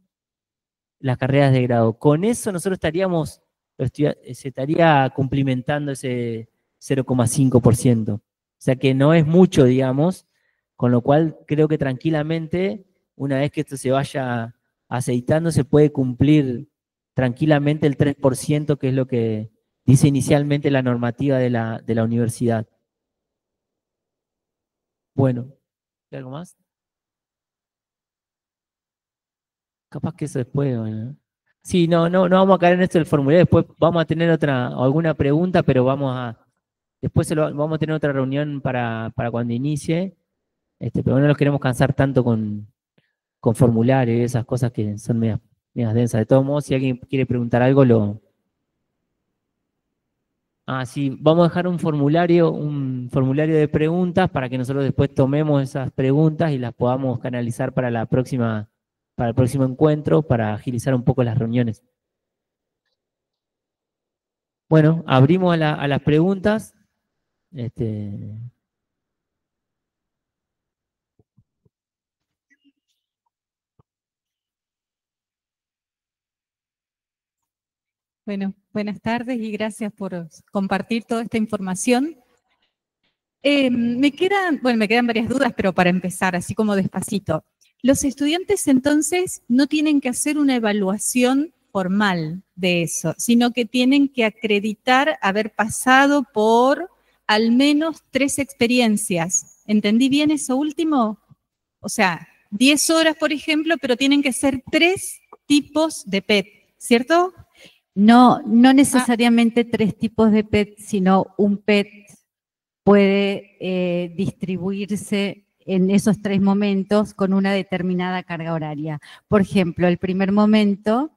las carreras de grado. Con eso nosotros estaríamos, se estaría cumplimentando ese 0,5%. O sea que no es mucho, digamos, con lo cual creo que tranquilamente, una vez que esto se vaya aceitando, se puede cumplir tranquilamente el 3%, que es lo que dice inicialmente la normativa de la universidad. Bueno, ¿hay algo más? Capaz que eso después, bueno. Sí, no vamos a caer en esto del formulario, después vamos a tener alguna pregunta, pero después vamos a tener otra reunión para cuando inicie, pero no los queremos cansar tanto con formularios y esas cosas que son medias densas. De todos modos, si alguien quiere preguntar algo, sí, vamos a dejar un formulario de preguntas para que nosotros después tomemos esas preguntas y las podamos canalizar para el próximo encuentro, para agilizar un poco las reuniones. Bueno, abrimos a las preguntas. Bueno, buenas tardes y gracias por compartir toda esta información. Me quedan varias dudas, pero para empezar, así como despacito. Los estudiantes entonces no tienen que hacer una evaluación formal de eso, sino que tienen que acreditar haber pasado por al menos 3 experiencias. ¿Entendí bien eso último? O sea, 10 horas, por ejemplo, pero tienen que ser 3 tipos de PET, ¿cierto? No necesariamente 3 tipos de PET, sino un PET puede distribuirse en esos 3 momentos con una determinada carga horaria. Por ejemplo, el primer momento,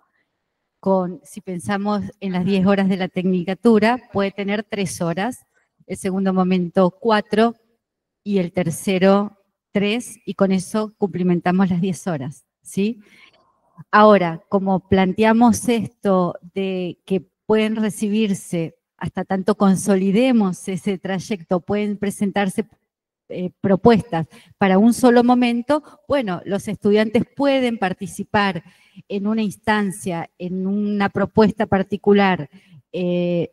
si pensamos en las 10 horas de la tecnicatura, puede tener 3 horas, el segundo momento 4 y el tercero 3, y con eso cumplimentamos las 10 horas, ¿sí? Ahora, como planteamos esto de que pueden recibirse, hasta tanto consolidemos ese trayecto, pueden presentarse propuestas para un solo momento, bueno, los estudiantes pueden participar en una instancia, en una propuesta particular que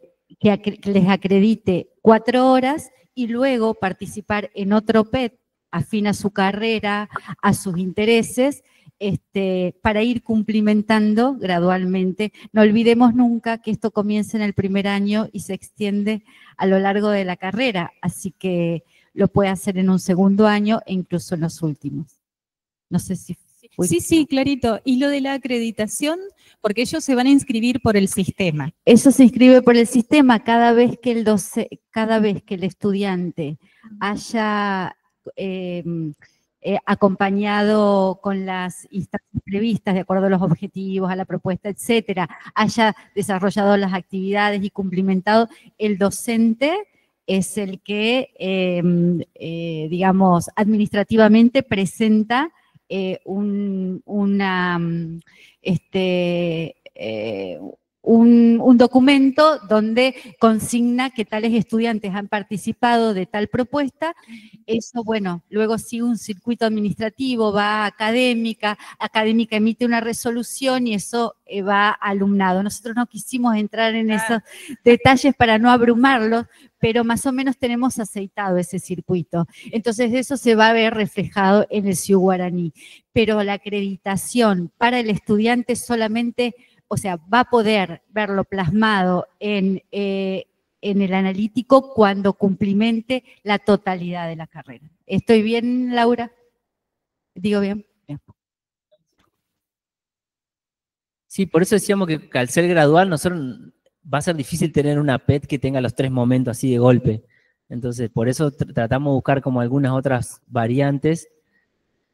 les acredite 4 horas y luego participar en otro PET afín a su carrera, a sus intereses, para ir cumplimentando gradualmente. No olvidemos nunca que esto comienza en el primer año y se extiende a lo largo de la carrera, así que lo puede hacer en un segundo año e incluso en los últimos. No sé si... Sí, clarito. ¿Y lo de la acreditación? Porque ellos se van a inscribir por el sistema. Eso se inscribe por el sistema cada vez que el estudiante haya acompañado con las instancias previstas de acuerdo a los objetivos, a la propuesta, etcétera, haya desarrollado las actividades y cumplimentado, el docente es el que, digamos, administrativamente presenta un documento donde consigna que tales estudiantes han participado de tal propuesta. Eso, bueno, luego sigue un circuito administrativo, va a académica emite una resolución y eso va a alumnado. Nosotros no quisimos entrar en esos detalles para no abrumarlos, pero más o menos tenemos aceitado ese circuito. Entonces eso se va a ver reflejado en el CIU Guaraní. Pero la acreditación para el estudiante solamente, o sea, va a poder verlo plasmado en el analítico cuando cumplimente la totalidad de la carrera. ¿Estoy bien, Laura? ¿Digo bien? Bien. Sí, por eso decíamos que al ser gradual, nosotros va a ser difícil tener una PET que tenga los 3 momentos así de golpe. Entonces, por eso tratamos de buscar como algunas otras variantes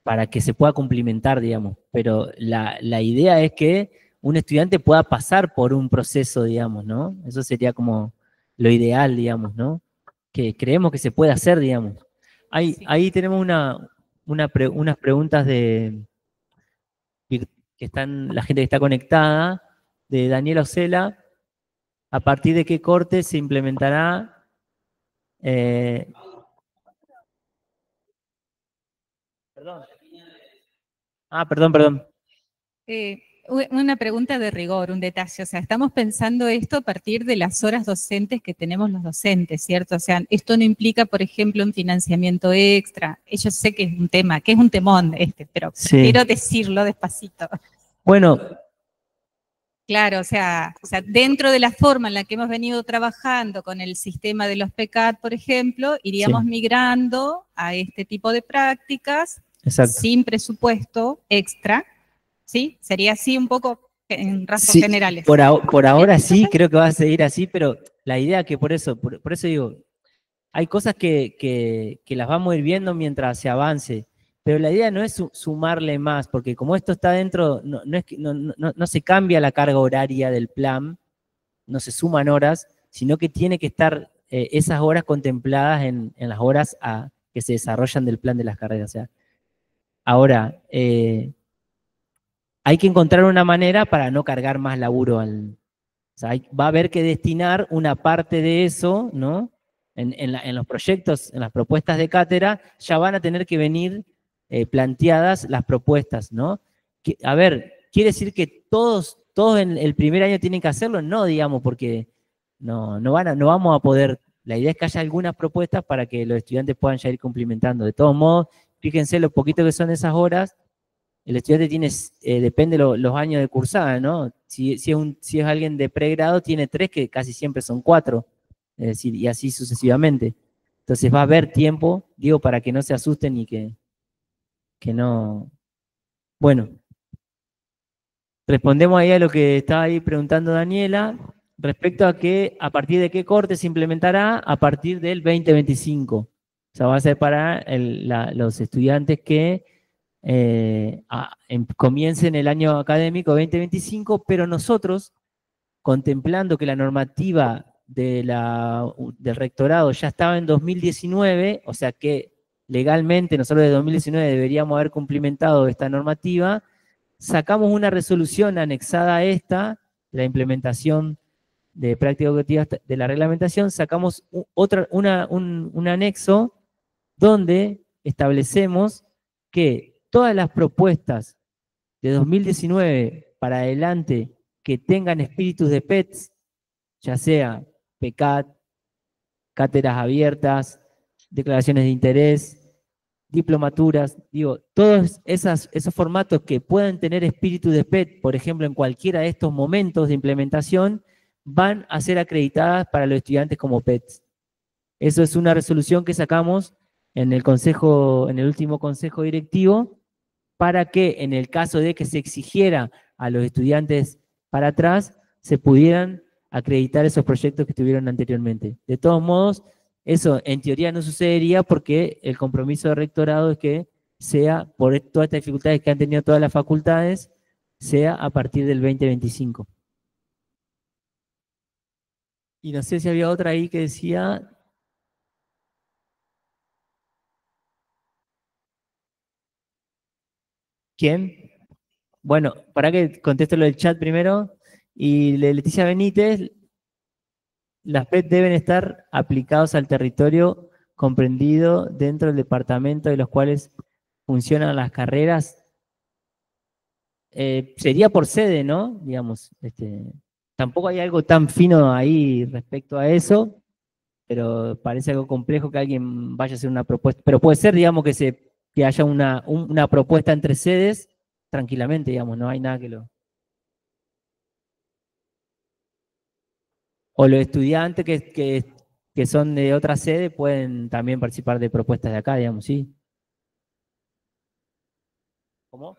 para que se pueda cumplimentar, digamos. Pero la idea es que un estudiante pueda pasar por un proceso, digamos, ¿no? Eso sería como lo ideal, digamos, ¿no? Que creemos que se puede hacer, digamos. Ahí tenemos unas preguntas que la gente que está conectada, de Daniela Ocela. ¿A partir de qué corte se implementará Perdón. Una pregunta de rigor, un detalle. O sea, estamos pensando esto a partir de las horas docentes que tenemos los docentes, ¿cierto? O sea, esto no implica, por ejemplo, un financiamiento extra. Yo sé que es un tema, que es un temón pero Sí. quiero decirlo despacito. Bueno. Claro, o sea, dentro de la forma en la que hemos venido trabajando con el sistema de los PECAT, por ejemplo, iríamos migrando a este tipo de prácticas. Exacto. Sin presupuesto extra, ¿sí? Sería así un poco en rasgos generales. Por ahora sí, creo que va a seguir así, pero la idea que por eso digo, hay cosas que las vamos a ir viendo mientras se avance, pero la idea no es sumarle más, porque como esto está dentro, no se cambia la carga horaria del plan, no se suman horas, sino que tiene que estar esas horas contempladas en las horas que se desarrollan del plan de las carreras. O sea, ahora, hay que encontrar una manera para no cargar más laburo o sea, va a haber que destinar una parte de eso, ¿no? En los proyectos, en las propuestas de cátedra, ya van a tener que venir planteadas las propuestas, ¿no? A ver, ¿quiere decir que todos en el primer año tienen que hacerlo? No, digamos, porque no vamos a poder. La idea es que haya algunas propuestas para que los estudiantes puedan ya ir cumplimentando. De todos modos, fíjense lo poquito que son esas horas. El estudiante tiene, depende los años de cursada, ¿no? Si es alguien de pregrado, tiene 3, que casi siempre son 4, es decir, y así sucesivamente. Entonces va a haber tiempo, digo, para que no se asusten y que no... Bueno, respondemos ahí a lo que estaba ahí preguntando Daniela, respecto a partir de qué corte se implementará a partir del 2025. O sea, va a ser para los estudiantes que comiencen el año académico 2025, pero nosotros, contemplando que la normativa del rectorado ya estaba en 2019, o sea que legalmente nosotros de 2019 deberíamos haber cumplimentado esta normativa, sacamos una resolución anexada a esta, la implementación de prácticas educativas de la reglamentación, sacamos un anexo donde establecemos que todas las propuestas de 2019 para adelante que tengan espíritus de PETs, ya sea PECAT, cátedras abiertas, declaraciones de interés, diplomaturas, digo, todos esos formatos que puedan tener espíritu de PET, por ejemplo, en cualquiera de estos momentos de implementación, van a ser acreditadas para los estudiantes como PETs. Eso es una resolución que sacamos en el último consejo directivo, para que en el caso de que se exigiera a los estudiantes para atrás, se pudieran acreditar esos proyectos que estuvieron anteriormente. De todos modos, eso en teoría no sucedería porque el compromiso del rectorado es que sea, por todas estas dificultades que han tenido todas las facultades, sea a partir del 2025. Y no sé si había otra ahí que decía... ¿Quién? Bueno, para que conteste lo del chat primero. Y Leticia Benítez, las PET deben estar aplicados al territorio comprendido dentro del departamento de los cuales funcionan las carreras. Sería por sede, ¿no? Digamos, tampoco hay algo tan fino ahí respecto a eso, pero parece algo complejo que alguien vaya a hacer una propuesta. Pero puede ser, digamos, que haya una propuesta entre sedes tranquilamente, digamos, no hay nada que lo... O los estudiantes que son de otra sede pueden también participar de propuestas de acá, digamos, ¿sí? ¿Cómo?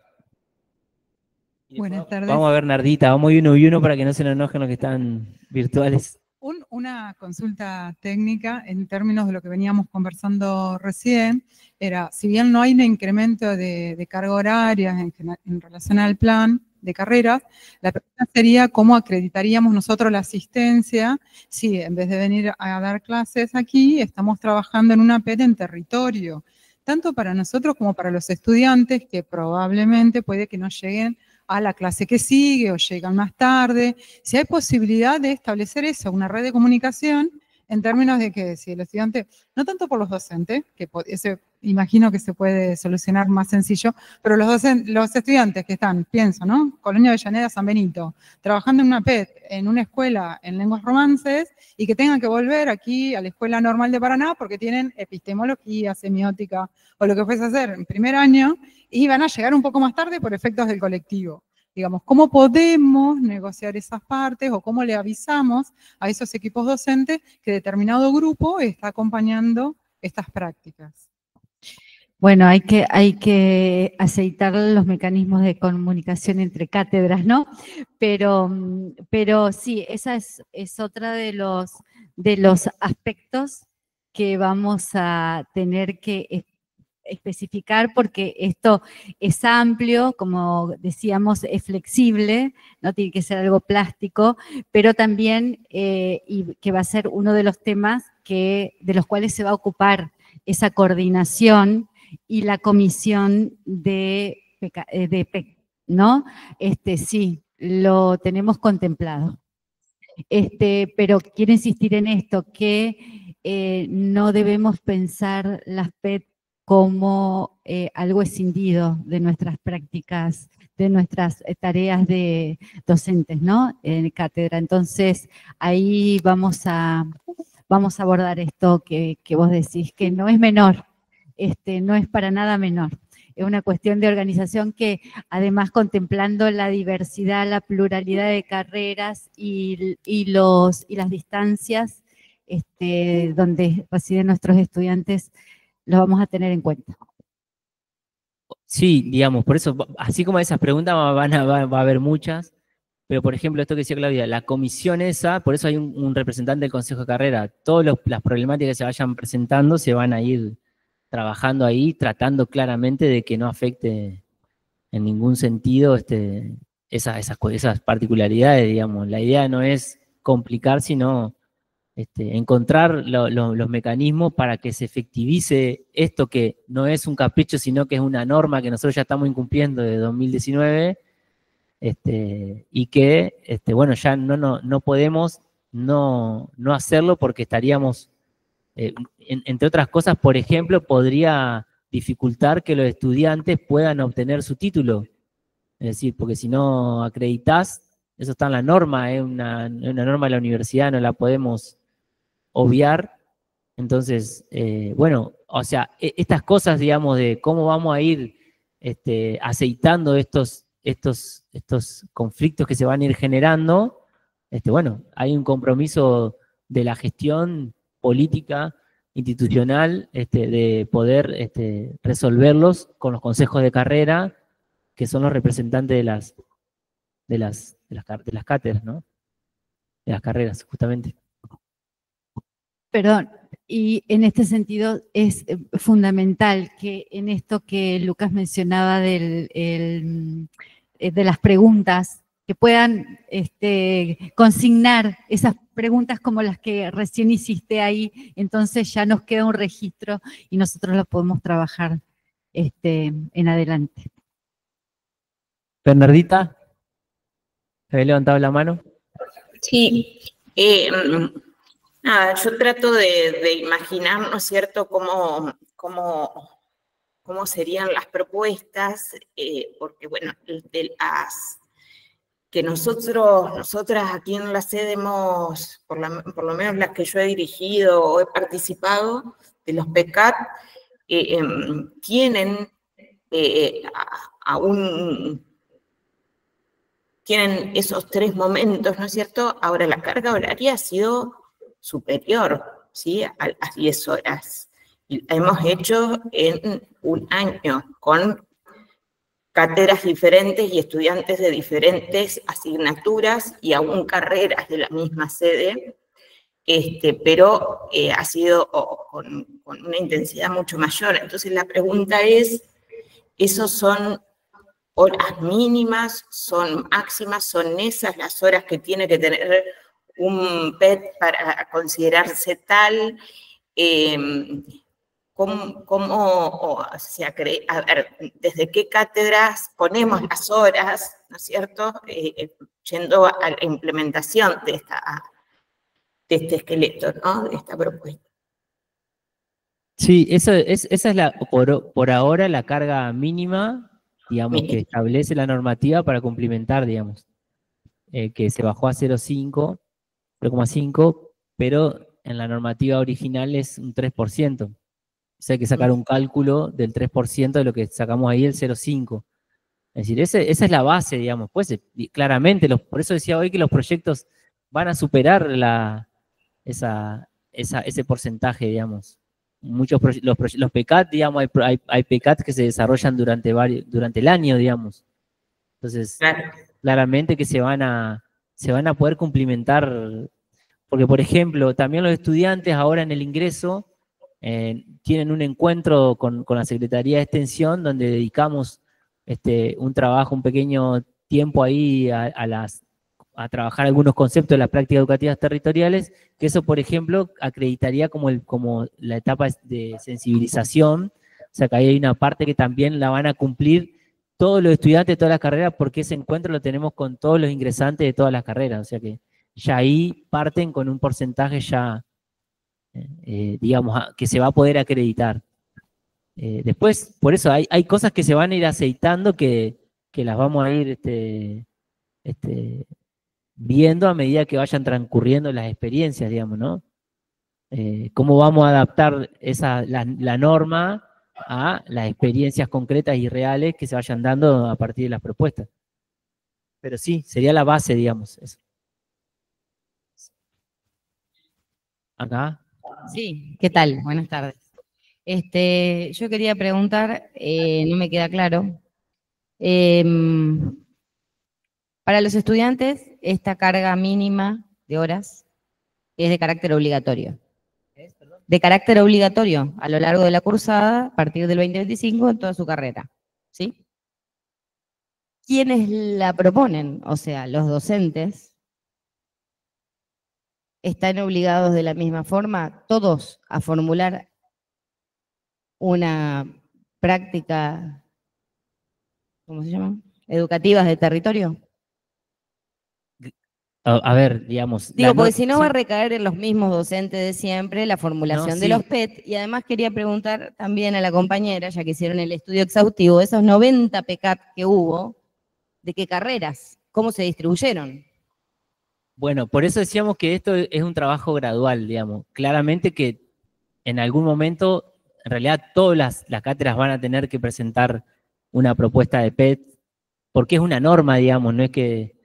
Buenas tardes. Vamos a ver, Nardita, vamos uno y uno para que no se nos enojen los que están virtuales. Una consulta técnica en términos de lo que veníamos conversando recién, era, si bien no hay un incremento de carga horaria en relación al plan de carreras, la pregunta sería cómo acreditaríamos nosotros la asistencia si en vez de venir a dar clases aquí, estamos trabajando en una PET en territorio, tanto para nosotros como para los estudiantes que probablemente puede que no lleguen a la clase que sigue o llegan más tarde. Si hay posibilidad de establecer eso, una red de comunicación, en términos de que si el estudiante, no tanto por los docentes, que imagino que se puede solucionar más sencillo, pero los estudiantes que están, pienso, ¿no? Colonia Avellaneda, San Benito, trabajando en una PET, en una escuela en lenguas romances, y que tengan que volver aquí a la Escuela Normal de Paraná porque tienen epistemología, semiótica, o lo que fuese a hacer en primer año, y van a llegar un poco más tarde por efectos del colectivo. Digamos, ¿cómo podemos negociar esas partes o cómo le avisamos a esos equipos docentes que determinado grupo está acompañando estas prácticas? Bueno, hay que aceitar los mecanismos de comunicación entre cátedras, ¿no? Pero sí, esa es otra de los aspectos que vamos a tener que especificar, porque esto es amplio, como decíamos, es flexible, no tiene que ser algo plástico, pero también, y que va a ser uno de los temas de los cuales se va a ocupar esa coordinación y la comisión de PEC, ¿no? Sí, lo tenemos contemplado. Pero quiero insistir en esto, que no debemos pensar las PET como algo escindido de nuestras prácticas, de nuestras tareas de docentes, ¿no? En cátedra. Entonces, ahí vamos a abordar esto que vos decís, que no es menor, no es para nada menor. Es una cuestión de organización que, además, contemplando la diversidad, la pluralidad de carreras y las distancias donde residen nuestros estudiantes, lo vamos a tener en cuenta. Sí, digamos, por eso, así como esas preguntas va a haber muchas, pero por ejemplo, esto que decía Claudia, la comisión esa, por eso hay un representante del Consejo de Carrera, todas las problemáticas que se vayan presentando se van a ir trabajando ahí, tratando claramente de que no afecte en ningún sentido esas particularidades, digamos. La idea no es complicar, sino encontrar los mecanismos para que se efectivice esto, que no es un capricho, sino que es una norma que nosotros ya estamos incumpliendo de 2019, y que, bueno, ya no podemos no hacerlo porque estaríamos, entre otras cosas, por ejemplo, podría dificultar que los estudiantes puedan obtener su título. Es decir, porque si no acreditás, eso está en la norma, es una norma de la universidad, no la podemos obviar. Entonces, bueno, o sea, estas cosas, digamos, de cómo vamos a ir aceitando estos conflictos que se van a ir generando, bueno, hay un compromiso de la gestión política, institucional, de poder resolverlos con los consejos de carrera, que son los representantes de las cátedras, ¿no? De las carreras, justamente. Perdón, y en este sentido es fundamental que en esto que Lucas mencionaba de las preguntas, que puedan consignar esas preguntas como las que recién hiciste ahí, entonces ya nos queda un registro y nosotros lo podemos trabajar en adelante. Bernardita, ¿te había levantado la mano? Sí, nada, yo trato de imaginar, ¿no es cierto?, cómo serían las propuestas, porque, bueno, de las que nosotras aquí en la sede hemos, por lo menos las que yo he dirigido o he participado, de los PECAT, tienen tienen esos 3 momentos, ¿no es cierto? Ahora, la carga horaria ha sido superior, ¿sí?, a las 10 horas. Y la hemos hecho en un año, con cátedras diferentes y estudiantes de diferentes asignaturas y aún carreras de la misma sede, pero ha sido con una intensidad mucho mayor. Entonces, la pregunta es, ¿esos son horas mínimas, son máximas, son esas las horas que tiene que tener un PET para considerarse tal? ¿Cómo se cree? A ver, ¿desde qué cátedras ponemos las horas, ¿no es cierto?, yendo a la implementación de este esqueleto, ¿no?, de esta propuesta. Sí, esa es por ahora la carga mínima, digamos, que establece la normativa para cumplimentar, digamos, que se bajó a 0,5, pero en la normativa original es un 3%. O sea, hay que sacar un cálculo del 3% de lo que sacamos ahí, el 0,5. Es decir, esa es la base, digamos. Pues claramente, por eso decía hoy que los proyectos van a superar ese porcentaje, digamos. Los PECAT, digamos, hay PECAT que se desarrollan durante el año, digamos. Entonces, claramente que se van a poder cumplimentar, porque, por ejemplo, también los estudiantes ahora en el ingreso tienen un encuentro con la Secretaría de Extensión donde dedicamos un pequeño tiempo ahí a trabajar algunos conceptos de las prácticas educativas territoriales, que eso, por ejemplo, acreditaría como la etapa de sensibilización, o sea que ahí hay una parte que también la van a cumplir todos los estudiantes de todas las carreras, porque ese encuentro lo tenemos con todos los ingresantes de todas las carreras, o sea que ya ahí parten con un porcentaje ya, digamos, que se va a poder acreditar. Después, por eso hay cosas que se van a ir aceitando que las vamos a ir viendo a medida que vayan transcurriendo las experiencias, digamos, ¿no? Cómo vamos a adaptar la norma a las experiencias concretas y reales que se vayan dando a partir de las propuestas. Pero sí, sería la base, digamos, eso. Acá. Sí, ¿qué tal? Buenas tardes. Yo quería preguntar, no me queda claro, para los estudiantes, esta carga mínima de horas es de carácter obligatorio. De carácter obligatorio a lo largo de la cursada, a partir del 2025, en toda su carrera. ¿Sí? ¿Quiénes la proponen? O sea, los docentes están obligados de la misma forma, todos, a formular una práctica, ¿cómo se llama? Educativas de territorio. A ver, digamos... Digo, porque si no va a recaer en los mismos docentes de siempre la formulación de los PET, y además quería preguntar también a la compañera, ya que hicieron el estudio exhaustivo, esos 90 PECAT que hubo, ¿de qué carreras? ¿Cómo se distribuyeron? Bueno, por eso decíamos que esto es un trabajo gradual, digamos. Claramente que en algún momento, en realidad todas las cátedras van a tener que presentar una propuesta de PET, porque es una norma, digamos, no es que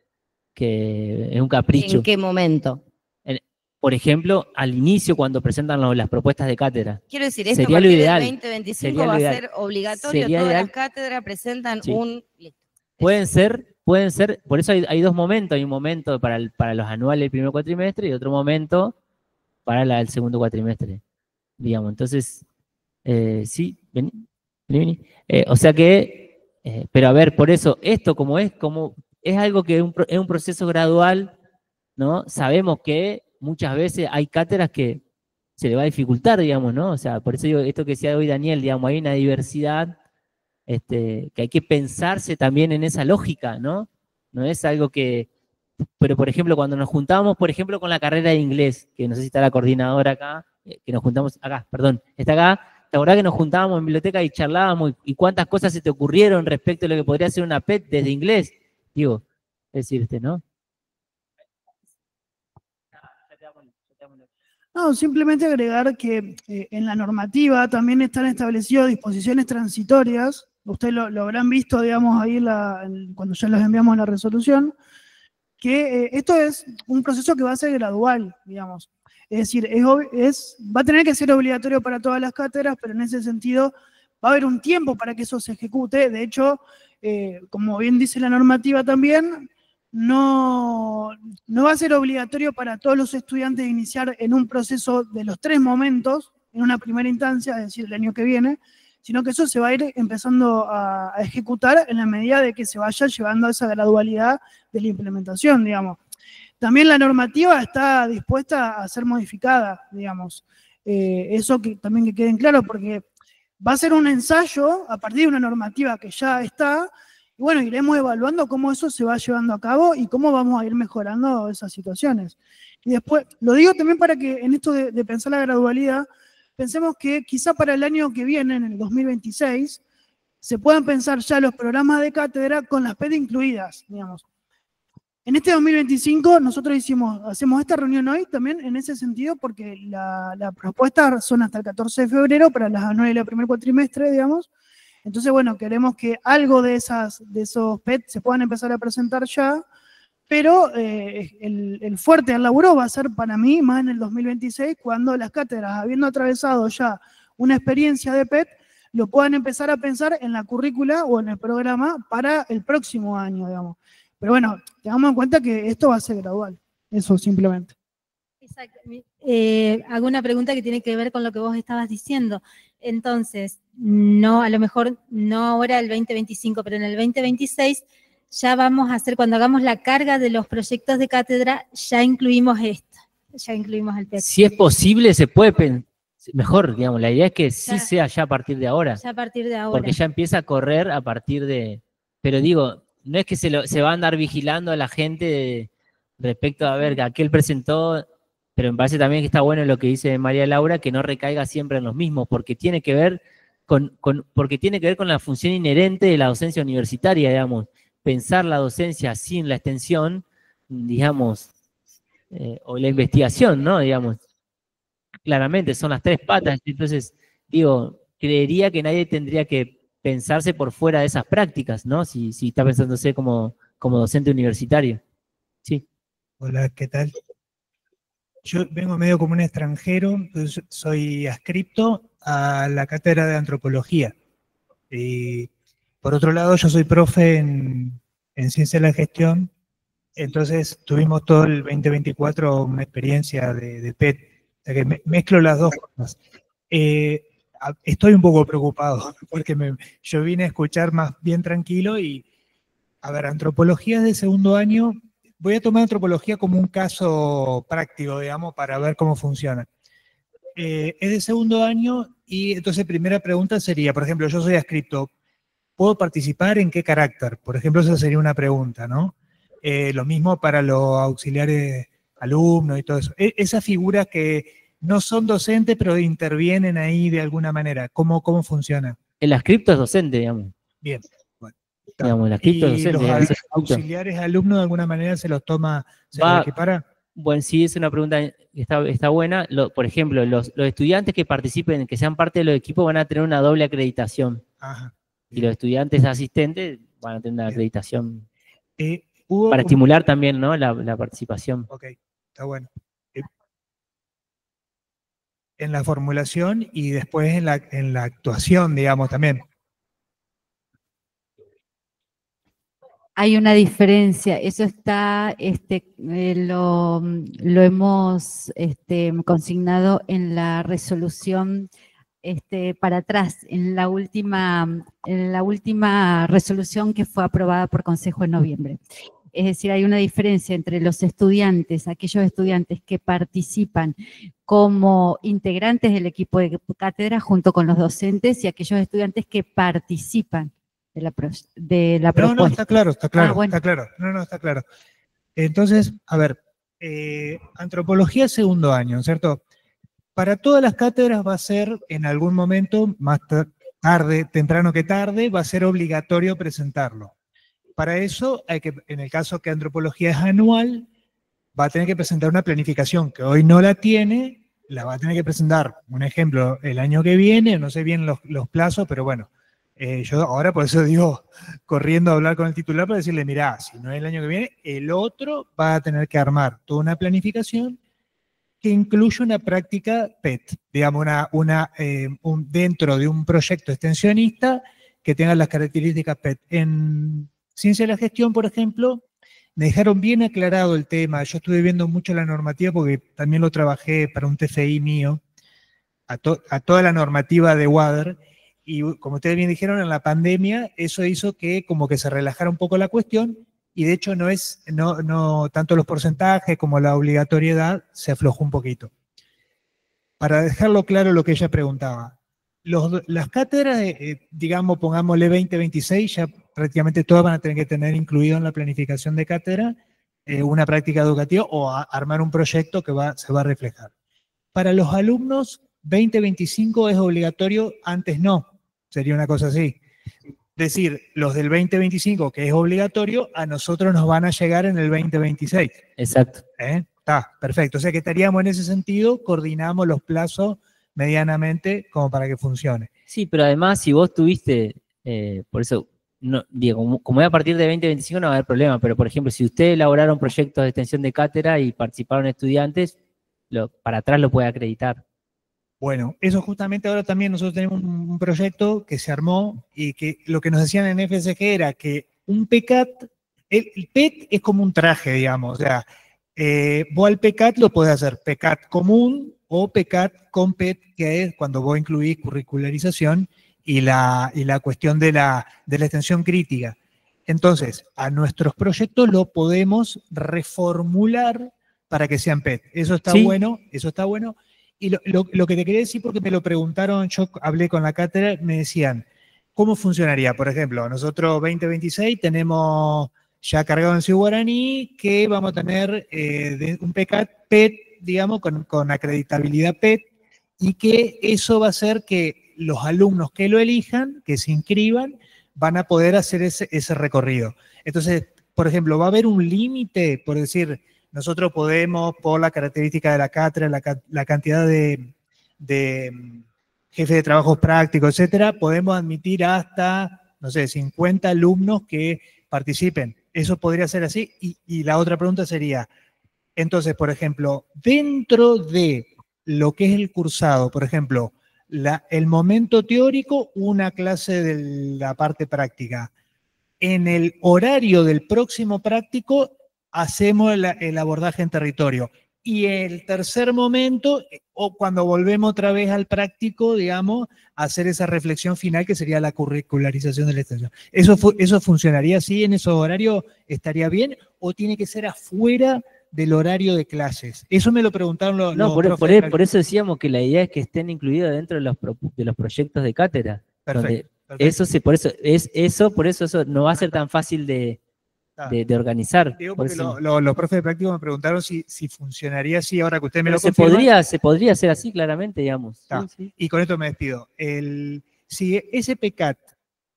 es un capricho. ¿En qué momento? Por ejemplo, al inicio, cuando presentan las propuestas de cátedra. Quiero decir, esto sería a partir lo ideal. del 2025 va a ser obligatorio, todas las cátedras presentan un... Pueden ser, por eso hay dos momentos, hay un momento para los anuales del primer cuatrimestre y otro momento para el segundo cuatrimestre, digamos. Entonces, sí, vení. O sea que, pero a ver, por eso, esto como es algo que es un proceso gradual, ¿no? Sabemos que muchas veces hay cátedras que se le va a dificultar, digamos, ¿no? O sea, por eso digo, esto que decía hoy Daniel, digamos, hay una diversidad que hay que pensarse también en esa lógica, ¿no? No es algo que... Pero, por ejemplo, cuando nos juntamos, por ejemplo, con la carrera de inglés, que no sé si está la coordinadora acá, que nos juntamos acá, perdón, está acá, ¿te acordás que nos juntábamos en biblioteca y charlábamos y cuántas cosas se te ocurrieron respecto a lo que podría ser una PET desde inglés? Digo, es decirte, ¿no? No, simplemente agregar que en la normativa también están establecidas disposiciones transitorias, ustedes lo habrán visto, digamos, ahí cuando ya los enviamos a la resolución, que esto es un proceso que va a ser gradual, digamos. Es decir, va a tener que ser obligatorio para todas las cátedras, pero en ese sentido va a haber un tiempo para que eso se ejecute. De hecho, como bien dice la normativa también, no va a ser obligatorio para todos los estudiantes iniciar en un proceso de los 3 momentos, en una primera instancia, es decir, el año que viene, sino que eso se va a ir empezando a ejecutar en la medida de que se vaya llevando esa gradualidad de la implementación, digamos. También la normativa está dispuesta a ser modificada, digamos. Eso también que queden claro, porque va a ser un ensayo a partir de una normativa que ya está, y bueno, iremos evaluando cómo eso se va llevando a cabo y cómo vamos a ir mejorando esas situaciones. Y después, lo digo también para que en esto de pensar la gradualidad, pensemos que quizá para el año que viene, en el 2026, se puedan pensar ya los programas de cátedra con las PET incluidas, digamos. En este 2025 nosotros hacemos esta reunión hoy también en ese sentido, porque la propuesta son hasta el 14 de febrero para las anuales del primer cuatrimestre, digamos. Entonces, bueno, queremos que algo de esos PET se puedan empezar a presentar ya, pero el fuerte del laburo va a ser para mí más en el 2026, cuando las cátedras, habiendo atravesado ya una experiencia de PET, lo puedan empezar a pensar en la currícula o en el programa para el próximo año, digamos. Pero bueno, tengamos en cuenta que esto va a ser gradual, eso simplemente. Exacto. Hago una pregunta que tiene que ver con lo que vos estabas diciendo. Entonces, no, a lo mejor no ahora el 2025, pero en el 2026 ya vamos a hacer, cuando hagamos la carga de los proyectos de cátedra, ya incluimos esto, ya incluimos el PET. Si es posible, se puede pensar. Mejor, digamos, la idea es que sí sea ya a partir de ahora. Ya a partir de ahora. Porque ya empieza a correr a partir de... Pero digo, no es que se va a andar vigilando a la gente respecto a ver que aquel presentó, pero me parece también que está bueno lo que dice María Laura, que no recaiga siempre en los mismos, porque tiene que ver con la función inherente de la docencia universitaria, digamos. Pensar la docencia sin la extensión, digamos, o la investigación, ¿no? Digamos, claramente son las tres patas, entonces, digo, creería que nadie tendría que pensarse por fuera de esas prácticas, ¿no? Si está pensándose como docente universitario. Sí. Hola, ¿qué tal? Yo vengo medio como un extranjero, entonces soy adscripto a la cátedra de antropología. Y por otro lado, yo soy profe en ciencia de la gestión, entonces tuvimos todo el 2024 una experiencia de PET, o sea que mezclo las dos cosas. Estoy un poco preocupado, porque yo vine a escuchar más bien tranquilo y, a ver, antropología es de segundo año. Voy a tomar antropología como un caso práctico, digamos, para ver cómo funciona. Es de segundo año y entonces primera pregunta sería, por ejemplo, yo soy adscripto, ¿puedo participar en qué carácter? Por ejemplo, esa sería una pregunta, ¿no? Lo mismo para los auxiliares alumnos y todo eso. Esas figuras que no son docentes, pero intervienen ahí de alguna manera. ¿Cómo funciona? El adscripto es docente, digamos. Bien. Bueno, digamos, el adscripto es docente. ¿Y los auxiliares alumnos de alguna manera se los toma, se los equipara? Bueno, sí, es una pregunta que está buena. Por ejemplo, los estudiantes que participen, que sean parte de los equipos, van a tener una doble acreditación. Ajá. Y los estudiantes asistentes van a tener una acreditación para para estimular también, ¿no? la participación. Ok, está bueno. En la formulación y después en la actuación, digamos, también. Hay una diferencia, eso está, lo hemos consignado en la resolución para atrás, en la última resolución que fue aprobada por Consejo en noviembre. Es decir, hay una diferencia entre los estudiantes, aquellos estudiantes que participan como integrantes del equipo de cátedra junto con los docentes y aquellos estudiantes que participan de la propuesta. No, está claro, bueno. está claro. No, está claro. Entonces, a ver, antropología segundo año, ¿cierto? Para todas las cátedras va a ser en algún momento, más tarde, temprano que tarde, va a ser obligatorio presentarlo. Para eso, en el caso que antropología es anual, va a tener que presentar una planificación que hoy no la tiene, la va a tener que presentar, un ejemplo, el año que viene, no sé bien los plazos, pero bueno, yo ahora por eso digo, corriendo a hablar con el titular para decirle, mirá, si no es el año que viene, el otro va a tener que armar toda una planificación que incluye una práctica PET, digamos, dentro de un proyecto extensionista que tenga las características PET. En ciencia de la gestión, por ejemplo, me dejaron bien aclarado el tema. Yo estuve viendo mucho la normativa porque también lo trabajé para un TFI mío, a toda la normativa de WADER, y como ustedes bien dijeron, en la pandemia eso hizo que como que se relajara un poco la cuestión, y de hecho no tanto los porcentajes como la obligatoriedad se aflojó un poquito. Para dejarlo claro lo que ella preguntaba, las cátedras, digamos, pongámosle 2026, ya prácticamente todas van a tener que tener incluido en la planificación de cátedra una práctica educativa o armar un proyecto que se va a reflejar. Para los alumnos, 2025 es obligatorio, antes no. Sería una cosa así. Es decir, los del 2025, que es obligatorio, a nosotros nos van a llegar en el 2026. Exacto. Está, perfecto. O sea que estaríamos en ese sentido, coordinamos los plazos medianamente como para que funcione. Sí, pero además, si vos tuviste, por eso, no, digo, como es a partir de 2025 no va a haber problema, pero por ejemplo, si ustedes elaboraron proyectos de extensión de cátedra y participaron estudiantes, para atrás lo puede acreditar. Bueno, eso justamente ahora también nosotros tenemos un proyecto que se armó y que lo que nos decían en FSG era que un PECAT, el PET es como un traje, digamos, o sea, vos al PECAT lo podés hacer PECAT común o PECAT con PET, que es cuando vos incluís curricularización y la cuestión de la extensión crítica. Entonces, a nuestros proyectos lo podemos reformular para que sean PET. Eso está bueno, eso está bueno. Y lo que te quería decir, porque me lo preguntaron, yo hablé con la cátedra, me decían, ¿cómo funcionaría? Por ejemplo, nosotros 2026 tenemos ya cargado en Ciudad Guaraní que vamos a tener un PECAT PET, digamos, con acreditabilidad PET, y que eso va a hacer que los alumnos que lo elijan, que se inscriban, van a poder hacer ese recorrido. Entonces, por ejemplo, va a haber un límite, por decir, nosotros podemos, por la característica de la cátedra, la cantidad de jefes de trabajos prácticos, etcétera, podemos admitir hasta, no sé, 50 alumnos que participen. Eso podría ser así. Y la otra pregunta sería, entonces, por ejemplo, dentro de lo que es el cursado, por ejemplo, el momento teórico, una clase de la parte práctica. En el horario del próximo práctico, hacemos el abordaje en territorio. Y el tercer momento, o cuando volvemos otra vez al práctico, digamos, hacer esa reflexión final que sería la curricularización de la extensión. ¿Eso funcionaría así en esos horarios? ¿Estaría bien? ¿O tiene que ser afuera del horario de clases? Eso me lo preguntaron los profes. Por eso decíamos que la idea es que estén incluidos dentro de los proyectos de cátedra. Perfecto. Por eso no va a ser tan fácil de organizar. Digo porque los profes de práctico me preguntaron si funcionaría así, ahora que usted me lo confirma. Se podría hacer así, claramente, digamos. Sí. Y con esto me despido. Si ese PECAT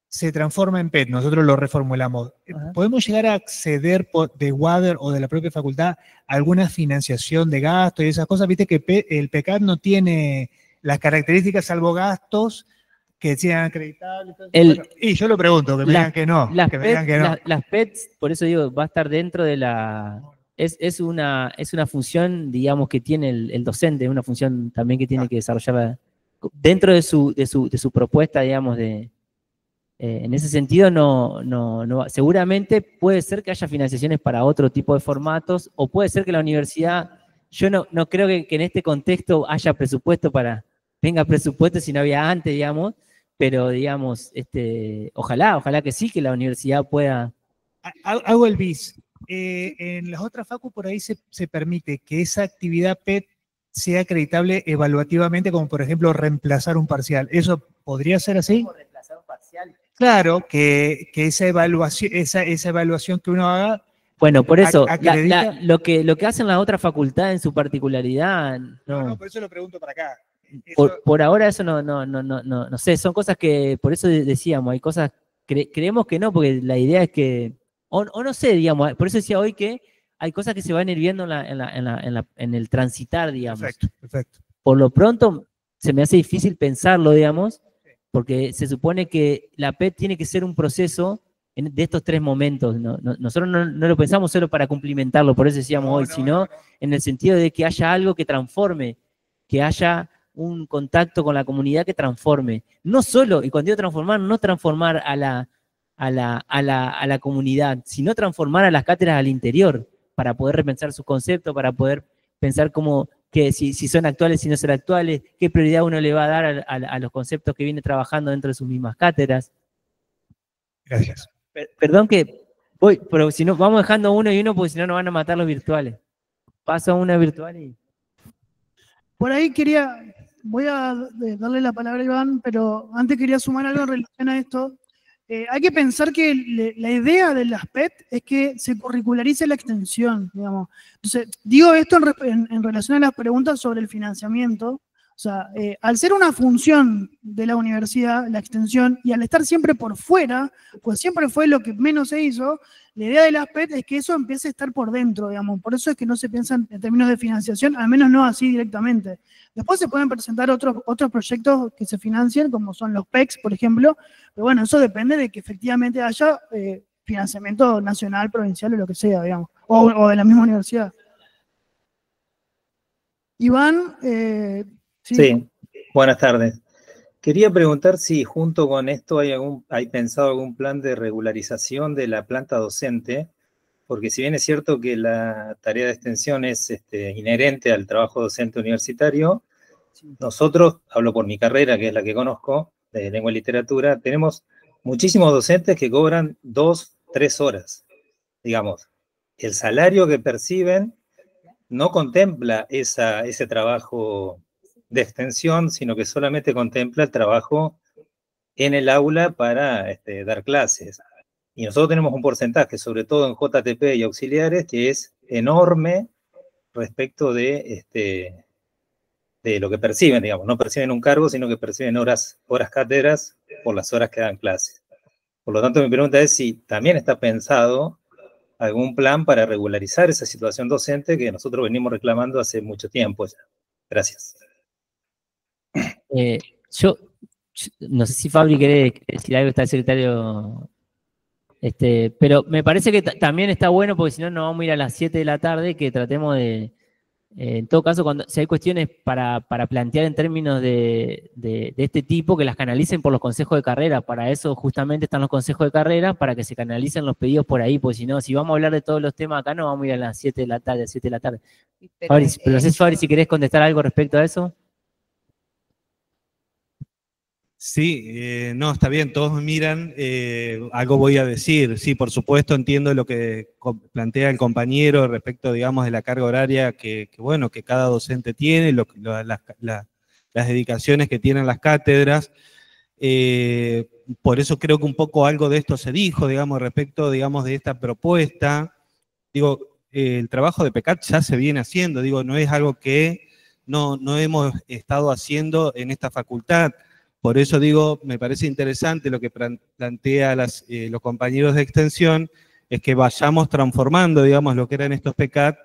se transforma en PET, nosotros lo reformulamos, ¿podemos llegar a acceder de WADER o de la propia facultad a alguna financiación de gastos y esas cosas? Viste que el PECAT no tiene las características salvo gastos que sean acreditables. Y yo lo pregunto, que me digan que no. Las PETs, por eso digo, va a estar dentro de la... Es una función, digamos, que tiene el docente, una función también que tiene que desarrollar dentro de su propuesta, digamos, en ese sentido, seguramente puede ser que haya financiaciones para otro tipo de formatos, o puede ser que la universidad, yo no creo que en este contexto haya presupuesto tenga presupuesto si no había antes, digamos, pero digamos, ojalá que sí, que la universidad pueda. Hago el bis. En las otras facu por ahí se permite que esa actividad PET sea acreditable evaluativamente, como por ejemplo reemplazar un parcial. ¿Eso podría ser así? ¿Cómo reemplazar un parcial? Claro, que esa evaluación que uno haga. Bueno, por eso, lo que hacen las otras facultades en su particularidad. No, por eso lo pregunto para acá. Por ahora eso no sé, son cosas que, por eso decíamos, hay cosas, creemos que no, porque la idea es que, o no sé, digamos, por eso decía hoy que hay cosas que se van a ir viendo en el transitar, digamos. Perfecto. Por lo pronto, se me hace difícil pensarlo, digamos, porque se supone que la PET tiene que ser un proceso de estos tres momentos. Nosotros no lo pensamos solo para cumplimentarlo, por eso decíamos hoy, sino en el sentido de que haya algo que transforme, que haya un contacto con la comunidad que transforme. No solo, y cuando digo transformar, no transformar a la comunidad, sino transformar a las cátedras al interior, para poder repensar sus conceptos, para poder pensar si son actuales, si no son actuales, qué prioridad uno le va a dar a los conceptos que viene trabajando dentro de sus mismas cátedras. Gracias. Perdón que voy, pero si no, vamos dejando uno y uno, porque si no nos van a matar los virtuales. Paso a una virtual y... Por ahí voy a darle la palabra a Iván, pero antes quería sumar algo en relación a esto. Hay que pensar que la idea de las PET es que se curricularice la extensión, digamos. Entonces, digo esto en relación a las preguntas sobre el financiamiento, O sea, al ser una función de la universidad, la extensión, y al estar siempre por fuera, pues siempre fue lo que menos se hizo, la idea de las PET es que eso empiece a estar por dentro, digamos. Por eso es que no se piensa en términos de financiación, al menos no así directamente. Después se pueden presentar otros proyectos que se financien, como son los PECs, por ejemplo, pero bueno, eso depende de que efectivamente haya financiamiento nacional, provincial o lo que sea, digamos, o de la misma universidad. Iván, sí, buenas tardes. Quería preguntar si junto con esto hay pensado algún plan de regularización de la planta docente, porque si bien es cierto que la tarea de extensión es inherente al trabajo docente universitario, nosotros, hablo por mi carrera, que es la que conozco, de lengua y literatura, tenemos muchísimos docentes que cobran 2, 3 horas, digamos. El salario que perciben no contempla ese trabajo de extensión, sino que solamente contempla el trabajo en el aula para dar clases. Y nosotros tenemos un porcentaje, sobre todo en JTP y auxiliares, que es enorme respecto de lo que perciben, digamos. No perciben un cargo, sino que perciben horas cátedras por las horas que dan clases. Por lo tanto, mi pregunta es si también está pensado algún plan para regularizar esa situación docente que nosotros venimos reclamando hace mucho tiempo ya. Gracias. Yo no sé si Fabri quiere decir algo, está el secretario, pero me parece que también está bueno, porque si no nos vamos a ir a las 7 de la tarde, que tratemos de, en todo caso, si hay cuestiones para plantear en términos de este tipo, que las canalicen por los consejos de carrera. Para eso justamente están los consejos de carrera, para que se canalicen los pedidos por ahí, porque si no, si vamos a hablar de todos los temas acá, no vamos a ir a las 7 de la tarde, Fabri, pero no sé, Fabri, si querés contestar algo respecto a eso. Sí, no, está bien, todos me miran, algo voy a decir. Sí, por supuesto, entiendo lo que plantea el compañero respecto, digamos, de la carga horaria que bueno, que cada docente tiene, las dedicaciones que tienen las cátedras. Por eso creo que un poco algo de esto se dijo, digamos, respecto, digamos, de esta propuesta. Digo, el trabajo de PECAT ya se viene haciendo, digo, no es algo que no hemos estado haciendo en esta facultad. Por eso digo, me parece interesante lo que plantea los compañeros de extensión, es que vayamos transformando, digamos, lo que eran estos PECAT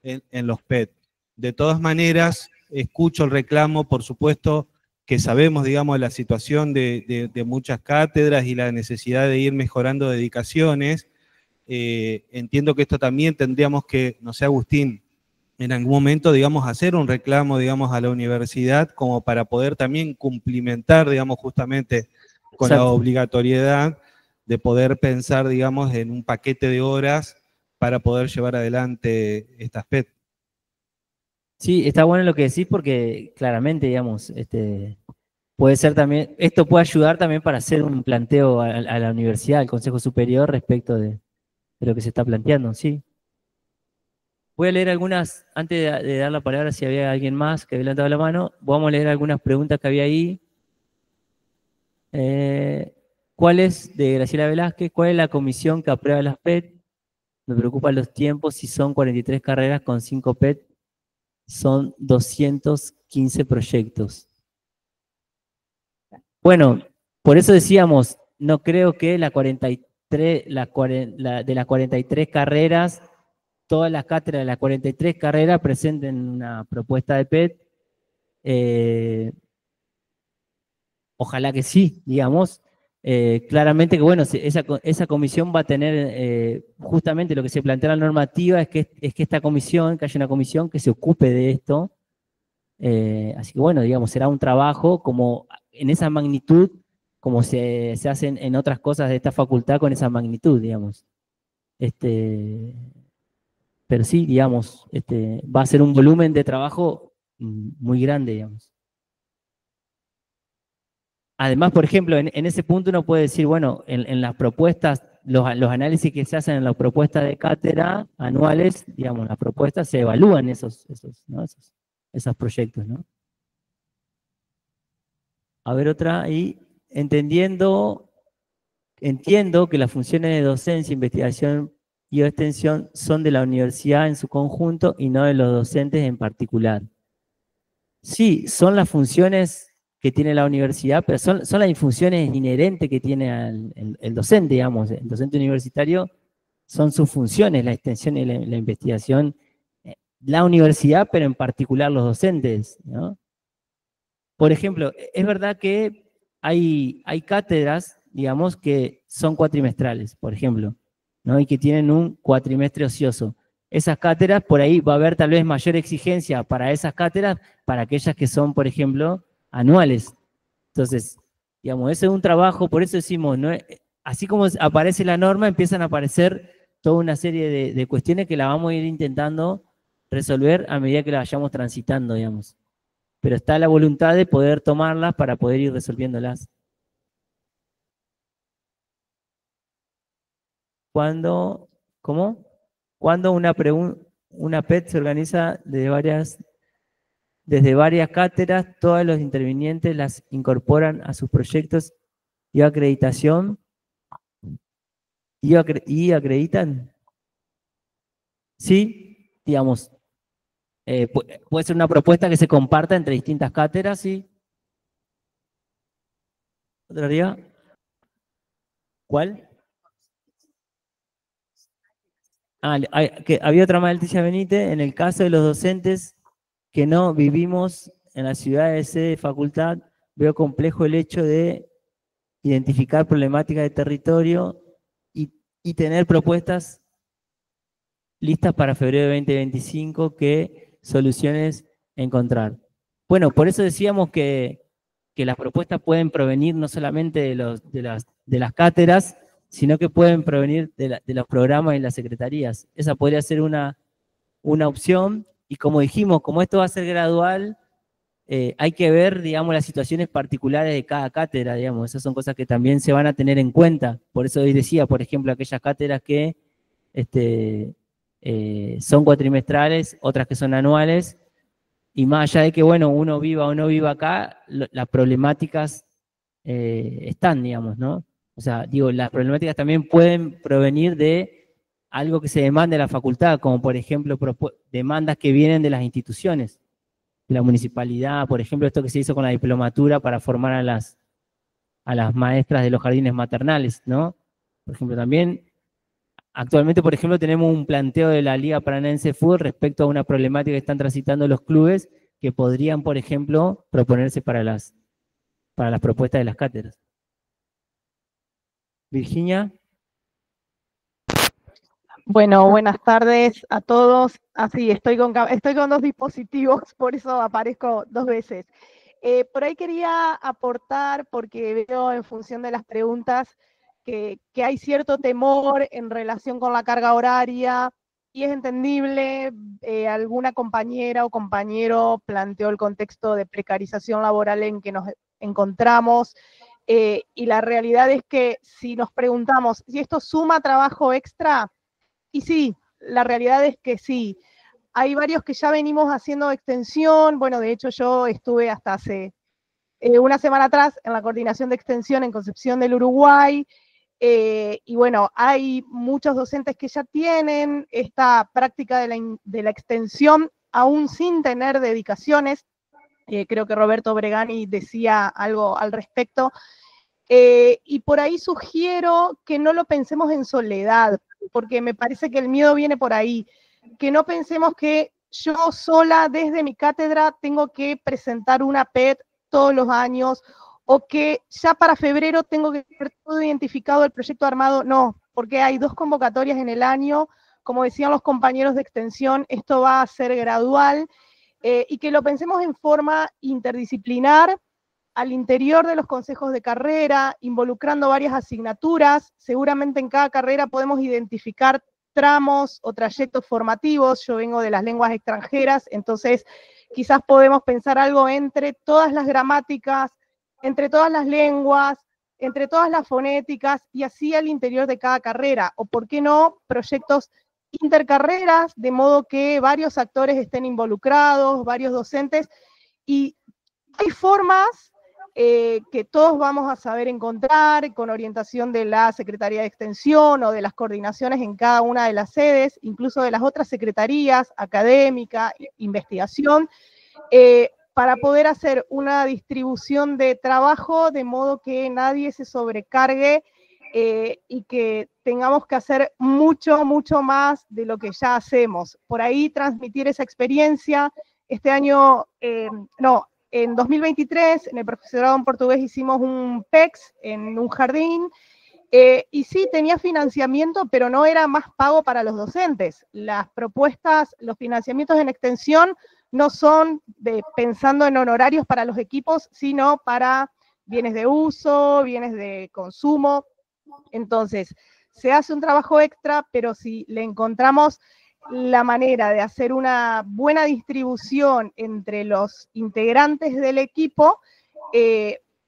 en los PET. De todas maneras, escucho el reclamo, por supuesto, que sabemos, digamos, la situación de muchas cátedras y la necesidad de ir mejorando dedicaciones. Entiendo que esto también tendríamos que, no sé, Agustín, en algún momento, digamos, hacer un reclamo, digamos, a la universidad como para poder también cumplimentar, digamos, justamente con la obligatoriedad de poder pensar, digamos, en un paquete de horas para poder llevar adelante estas PET. Sí, está bueno lo que decís, porque claramente, digamos, puede ser también, esto puede ayudar también para hacer un planteo a la universidad, al Consejo Superior, respecto de lo que se está planteando, sí. Voy a leer algunas, antes de dar la palabra, si había alguien más que había levantado la mano, vamos a leer algunas preguntas que había ahí. ¿Cuál es, de Graciela Velázquez, cuál es la comisión que aprueba las PET? Me preocupan los tiempos, si son 43 carreras con 5 PET, son 215 proyectos. Bueno, por eso decíamos, no creo que de las 43 carreras, todas las cátedras de las 43 carreras presenten una propuesta de PET. Ojalá que sí, digamos. Claramente que, bueno, esa comisión va a tener, justamente lo que se plantea en la normativa es que esta comisión, que haya una comisión que se ocupe de esto. Así que, bueno, digamos, será un trabajo como en esa magnitud, como se hacen en otras cosas de esta facultad con esa magnitud, digamos. Pero sí, digamos, va a ser un volumen de trabajo muy grande, digamos. Además, por ejemplo, en ese punto uno puede decir, bueno, en las propuestas, los análisis que se hacen en las propuestas de cátedra anuales, digamos, las propuestas se evalúan esos proyectos, ¿no? A ver, otra ahí. Entiendo que las funciones de docencia, investigación y extensión son de la universidad en su conjunto y no de los docentes en particular. Sí, son las funciones que tiene la universidad, pero son las funciones inherentes que tiene el docente, digamos. El docente universitario son sus funciones, la extensión y la investigación. La universidad, pero en particular los docentes, ¿no? Por ejemplo, es verdad que hay cátedras, digamos, que son cuatrimestrales, por ejemplo, ¿no? Y que tienen un cuatrimestre ocioso. Esas cátedras, por ahí va a haber tal vez mayor exigencia para esas cátedras, para aquellas que son, por ejemplo, anuales. Entonces, digamos, ese es un trabajo, por eso decimos, ¿no? Así como aparece la norma, empiezan a aparecer toda una serie de cuestiones que la vamos a ir intentando resolver a medida que la vayamos transitando, digamos. Pero está la voluntad de poder tomarlas para poder ir resolviéndolas. ¿Cómo? Cuando una PET se organiza desde varias cátedras, todos los intervinientes las incorporan a sus proyectos y acreditación y acreditan. Sí, digamos, puede ser una propuesta que se comparta entre distintas cátedras, ¿sí? ¿Otra arriba? ¿Cuál? Había otra más, Leticia Benítez, en el caso de los docentes que no vivimos en la ciudad de sede de facultad, veo complejo el hecho de identificar problemáticas de territorio y tener propuestas listas para febrero de 2025, ¿qué soluciones encontrar? Bueno, por eso decíamos que las propuestas pueden provenir no solamente de las cátedras, sino que pueden provenir de los programas y las secretarías. Esa podría ser una opción, y como dijimos, como esto va a ser gradual, hay que ver, digamos, las situaciones particulares de cada cátedra, digamos. Esas son cosas que también se van a tener en cuenta. Por eso hoy decía, por ejemplo, aquellas cátedras que son cuatrimestrales, otras que son anuales, y más allá de que, bueno, uno viva o no viva acá, las problemáticas están, digamos, ¿no? O sea, digo, las problemáticas también pueden provenir de algo que se demande a la facultad, como por ejemplo demandas que vienen de las instituciones, de la municipalidad, por ejemplo, esto que se hizo con la diplomatura para formar a las maestras de los jardines maternales, ¿no? Por ejemplo, también, actualmente, por ejemplo, tenemos un planteo de la Liga Paranaense de Fútbol respecto a una problemática que están transitando los clubes que podrían, por ejemplo, proponerse para las propuestas de las cátedras. Virginia. Bueno, buenas tardes a todos. Así, estoy con dos dispositivos, por eso aparezco dos veces. Por ahí quería aportar, porque veo en función de las preguntas que hay cierto temor en relación con la carga horaria, y es entendible. Alguna compañera o compañero planteó el contexto de precarización laboral en que nos encontramos, y la realidad es que si nos preguntamos si esto suma trabajo extra, y sí, la realidad es que sí. Hay varios que ya venimos haciendo extensión. Bueno, de hecho yo estuve hasta hace una semana atrás en la coordinación de extensión en Concepción del Uruguay, y bueno, hay muchos docentes que ya tienen esta práctica de la extensión, aún sin tener dedicaciones. Creo que Roberto Bregani decía algo al respecto. Y por ahí sugiero que no lo pensemos en soledad, porque me parece que el miedo viene por ahí. Que no pensemos que yo sola desde mi cátedra tengo que presentar una PET todos los años, o que ya para febrero tengo que tener todo identificado, el proyecto armado. No, porque hay 2 convocatorias en el año. Como decían los compañeros de extensión, esto va a ser gradual, y que lo pensemos en forma interdisciplinar, al interior de los consejos de carrera, involucrando varias asignaturas. Seguramente en cada carrera podemos identificar tramos o trayectos formativos. Yo vengo de las lenguas extranjeras, entonces quizás podemos pensar algo entre todas las gramáticas, entre todas las lenguas, entre todas las fonéticas, y así al interior de cada carrera. O por qué no, proyectos intercarreras, de modo que varios actores estén involucrados, varios docentes, y hay formas que todos vamos a saber encontrar con orientación de la Secretaría de Extensión o de las coordinaciones en cada una de las sedes, incluso de las otras secretarías, académica, investigación, para poder hacer una distribución de trabajo de modo que nadie se sobrecargue y que tengamos que hacer mucho, mucho más de lo que ya hacemos. Por ahí transmitir esa experiencia. Este año, en 2023, en el profesorado en portugués hicimos un PEX en un jardín, y sí, tenía financiamiento, pero no era más pago para los docentes. Las propuestas, los financiamientos en extensión no son pensando en honorarios para los equipos, sino para bienes de uso, bienes de consumo. Entonces, se hace un trabajo extra, pero si le encontramos la manera de hacer una buena distribución entre los integrantes del equipo,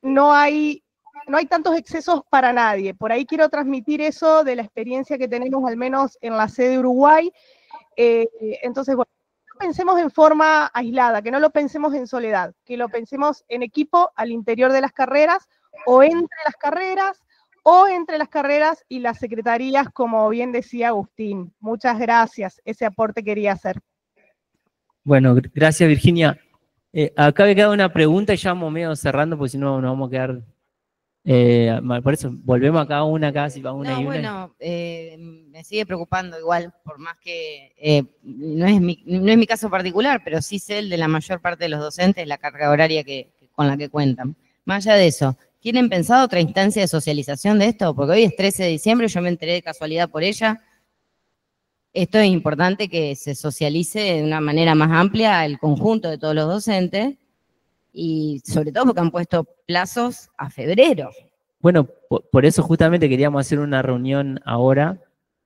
no hay tantos excesos para nadie. Por ahí quiero transmitir eso de la experiencia que tenemos, al menos en la sede de Uruguay. Entonces, bueno, no pensemos en forma aislada, que no lo pensemos en soledad, que lo pensemos en equipo al interior de las carreras, o entre las carreras, o entre las carreras y las secretarías, como bien decía Agustín. Muchas gracias, ese aporte quería hacer. Bueno, gracias Virginia. Acá me queda una pregunta y ya vamos medio cerrando, porque si no nos vamos a quedar... por eso, volvemos acá una casi, va una y una. Bueno, me sigue preocupando igual, por más que no es mi caso particular, pero sí sé el de la mayor parte de los docentes, la carga horaria con la que cuentan. Más allá de eso, ¿tienen pensado otra instancia de socialización de esto? Porque hoy es 13 de diciembre, yo me enteré de casualidad por ella. Esto es importante que se socialice de una manera más amplia el conjunto de todos los docentes, y sobre todo porque han puesto plazos a febrero. Bueno, por eso justamente queríamos hacer una reunión ahora,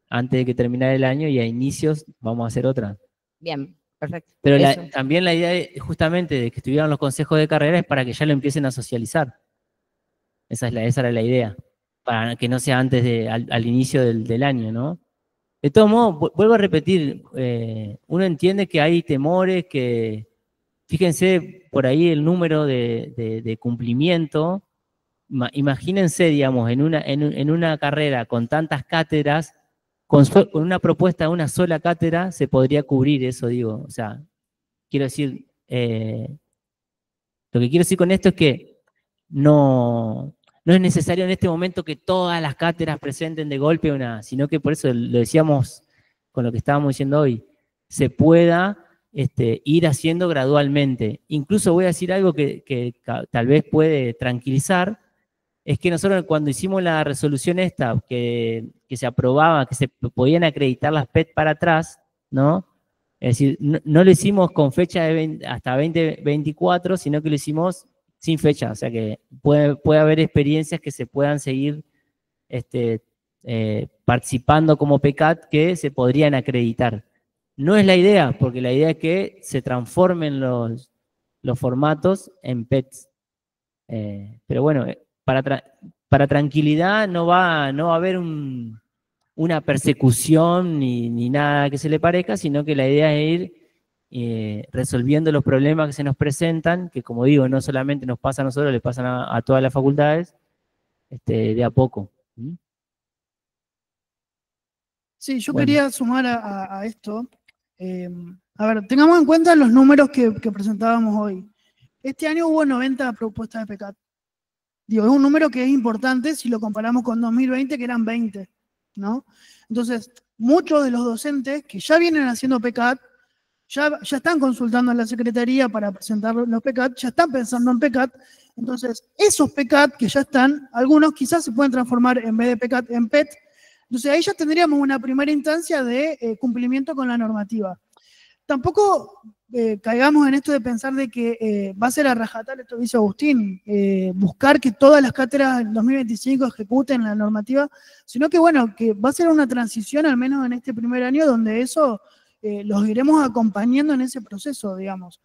antes de que terminara el año, y a inicios vamos a hacer otra. Bien, perfecto. Pero también la idea justamente de que estuvieran los consejos de carrera es para que ya lo empiecen a socializar. Esa era la idea, para que no sea antes al inicio del año, ¿no? De todos modos, vuelvo a repetir, uno entiende que hay temores, que fíjense por ahí el número de cumplimiento. Imagínense, digamos, en una carrera con tantas cátedras, con una propuesta de una sola cátedra se podría cubrir eso, digo. O sea, quiero decir, lo que quiero decir con esto es que no es necesario en este momento que todas las cátedras presenten de golpe una, sino que por eso lo decíamos con lo que estábamos diciendo hoy, se pueda ir haciendo gradualmente. Incluso voy a decir algo que tal vez puede tranquilizar, es que nosotros cuando hicimos la resolución esta, que se aprobaba, que se podían acreditar las PET para atrás, ¿no? Es decir, no lo hicimos con fecha hasta 2024, sino que lo hicimos sin fecha, o sea que puede haber experiencias que se puedan seguir participando como PECAT que se podrían acreditar. No es la idea, porque la idea es que se transformen los formatos en PETs. Pero bueno, para tranquilidad no va a haber una persecución ni nada que se le parezca, sino que la idea es ir resolviendo los problemas que se nos presentan, que como digo, no solamente nos pasa a nosotros, le pasan a todas las facultades, de a poco. Sí, yo quería sumar a esto. A ver, tengamos en cuenta los números que presentábamos hoy. Este año hubo 90 propuestas de PECAT. Digo, es un número que es importante si lo comparamos con 2020, que eran 20, ¿no? Entonces, muchos de los docentes que ya vienen haciendo PECAT, ya están consultando a la Secretaría para presentar los PECAT, ya están pensando en PECAT. Entonces, esos PECAT que ya están, algunos quizás se pueden transformar en vez de PECAT en PET. Entonces, ahí ya tendríamos una primera instancia de cumplimiento con la normativa. Tampoco caigamos en esto de pensar de que va a ser a rajatabla, esto dice Agustín, buscar que todas las cátedras en 2025 ejecuten la normativa, sino que bueno, que va a ser una transición, al menos en este primer año, donde eso los iremos acompañando en ese proceso, digamos.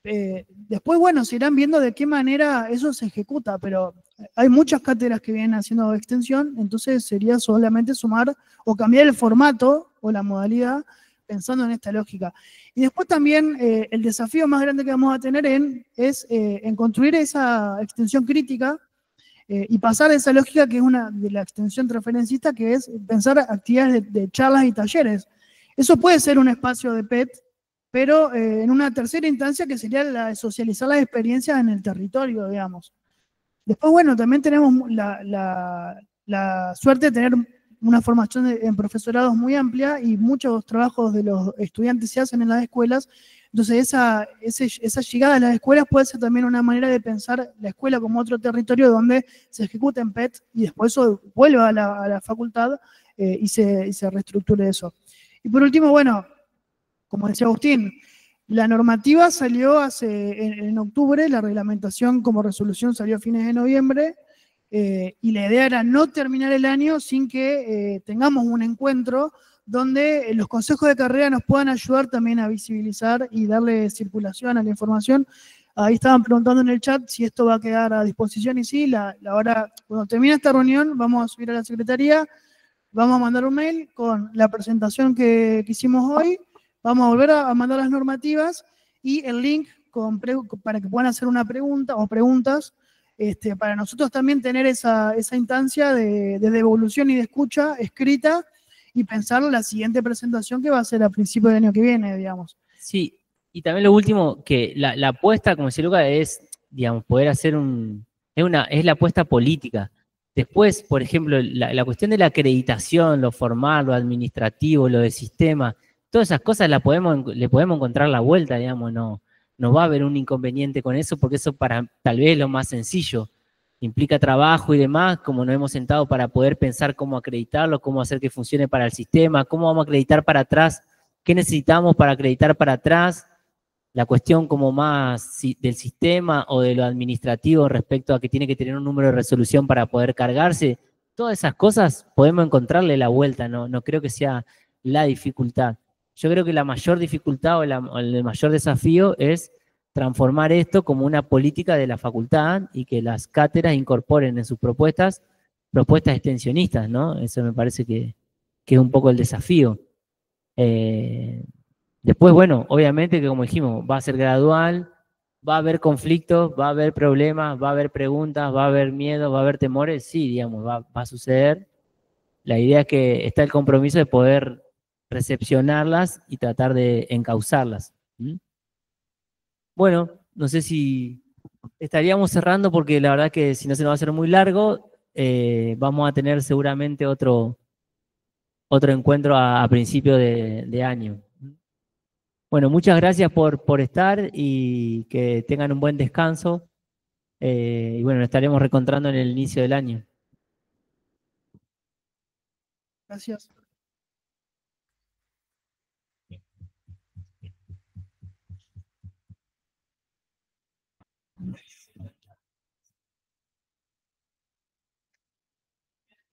Después, bueno, se irán viendo de qué manera eso se ejecuta, pero hay muchas cátedras que vienen haciendo extensión, entonces sería solamente sumar o cambiar el formato o la modalidad pensando en esta lógica. Y después también el desafío más grande que vamos a tener es en construir esa extensión crítica y pasar de esa lógica que es una de la extensión transferencista, que es pensar actividades de charlas y talleres. Eso puede ser un espacio de PET, pero en una tercera instancia que sería la de socializar las experiencias en el territorio, digamos. Después, bueno, también tenemos la suerte de tener una formación en profesorados muy amplia y muchos trabajos de los estudiantes se hacen en las escuelas. Entonces, esa llegada a las escuelas puede ser también una manera de pensar la escuela como otro territorio donde se ejecuten PET y después eso vuelva a la facultad y se reestructure eso. Y por último, bueno, como decía Agustín, la normativa salió en octubre, la reglamentación como resolución salió a fines de noviembre, y la idea era no terminar el año sin que tengamos un encuentro donde los consejos de carrera nos puedan ayudar también a visibilizar y darle circulación a la información. Ahí estaban preguntando en el chat si esto va a quedar a disposición, y sí, ahora cuando termine esta reunión vamos a subir a la secretaría, vamos a mandar un mail con la presentación que hicimos hoy, vamos a volver a mandar las normativas y el link para que puedan hacer una pregunta o preguntas, para nosotros también tener esa instancia de devolución y de escucha escrita y pensar la siguiente presentación que va a ser a principios del año que viene, digamos. Sí, y también lo último, que la apuesta, como decía Luca, es, digamos, poder hacer es la apuesta política. Después, por ejemplo, la cuestión de la acreditación, lo formal, lo administrativo, lo de sistema, todas esas cosas le podemos encontrar la vuelta, digamos, no va a haber un inconveniente con eso, porque eso tal vez es lo más sencillo. Implica trabajo y demás, como nos hemos sentado para poder pensar cómo acreditarlo, cómo hacer que funcione para el sistema, cómo vamos a acreditar para atrás, qué necesitamos para acreditar para atrás, la cuestión como más del sistema o de lo administrativo respecto a que tiene que tener un número de resolución para poder cargarse. Todas esas cosas podemos encontrarle la vuelta, no creo que sea la dificultad. Yo creo que la mayor dificultad o el mayor desafío es transformar esto como una política de la facultad y que las cátedras incorporen en sus propuestas extensionistas, ¿no? Eso me parece que es un poco el desafío. Después, bueno, obviamente que como dijimos, va a ser gradual, va a haber conflictos, va a haber problemas, va a haber preguntas, va a haber miedo, va a haber temores, sí, digamos, va a suceder. La idea es que está el compromiso de poder recepcionarlas y tratar de encauzarlas. Bueno, no sé si estaríamos cerrando porque la verdad que si no se nos va a hacer muy largo, vamos a tener seguramente otro encuentro a principio de año. Bueno, muchas gracias por estar y que tengan un buen descanso. Y bueno, nos estaremos reencontrando en el inicio del año. Gracias.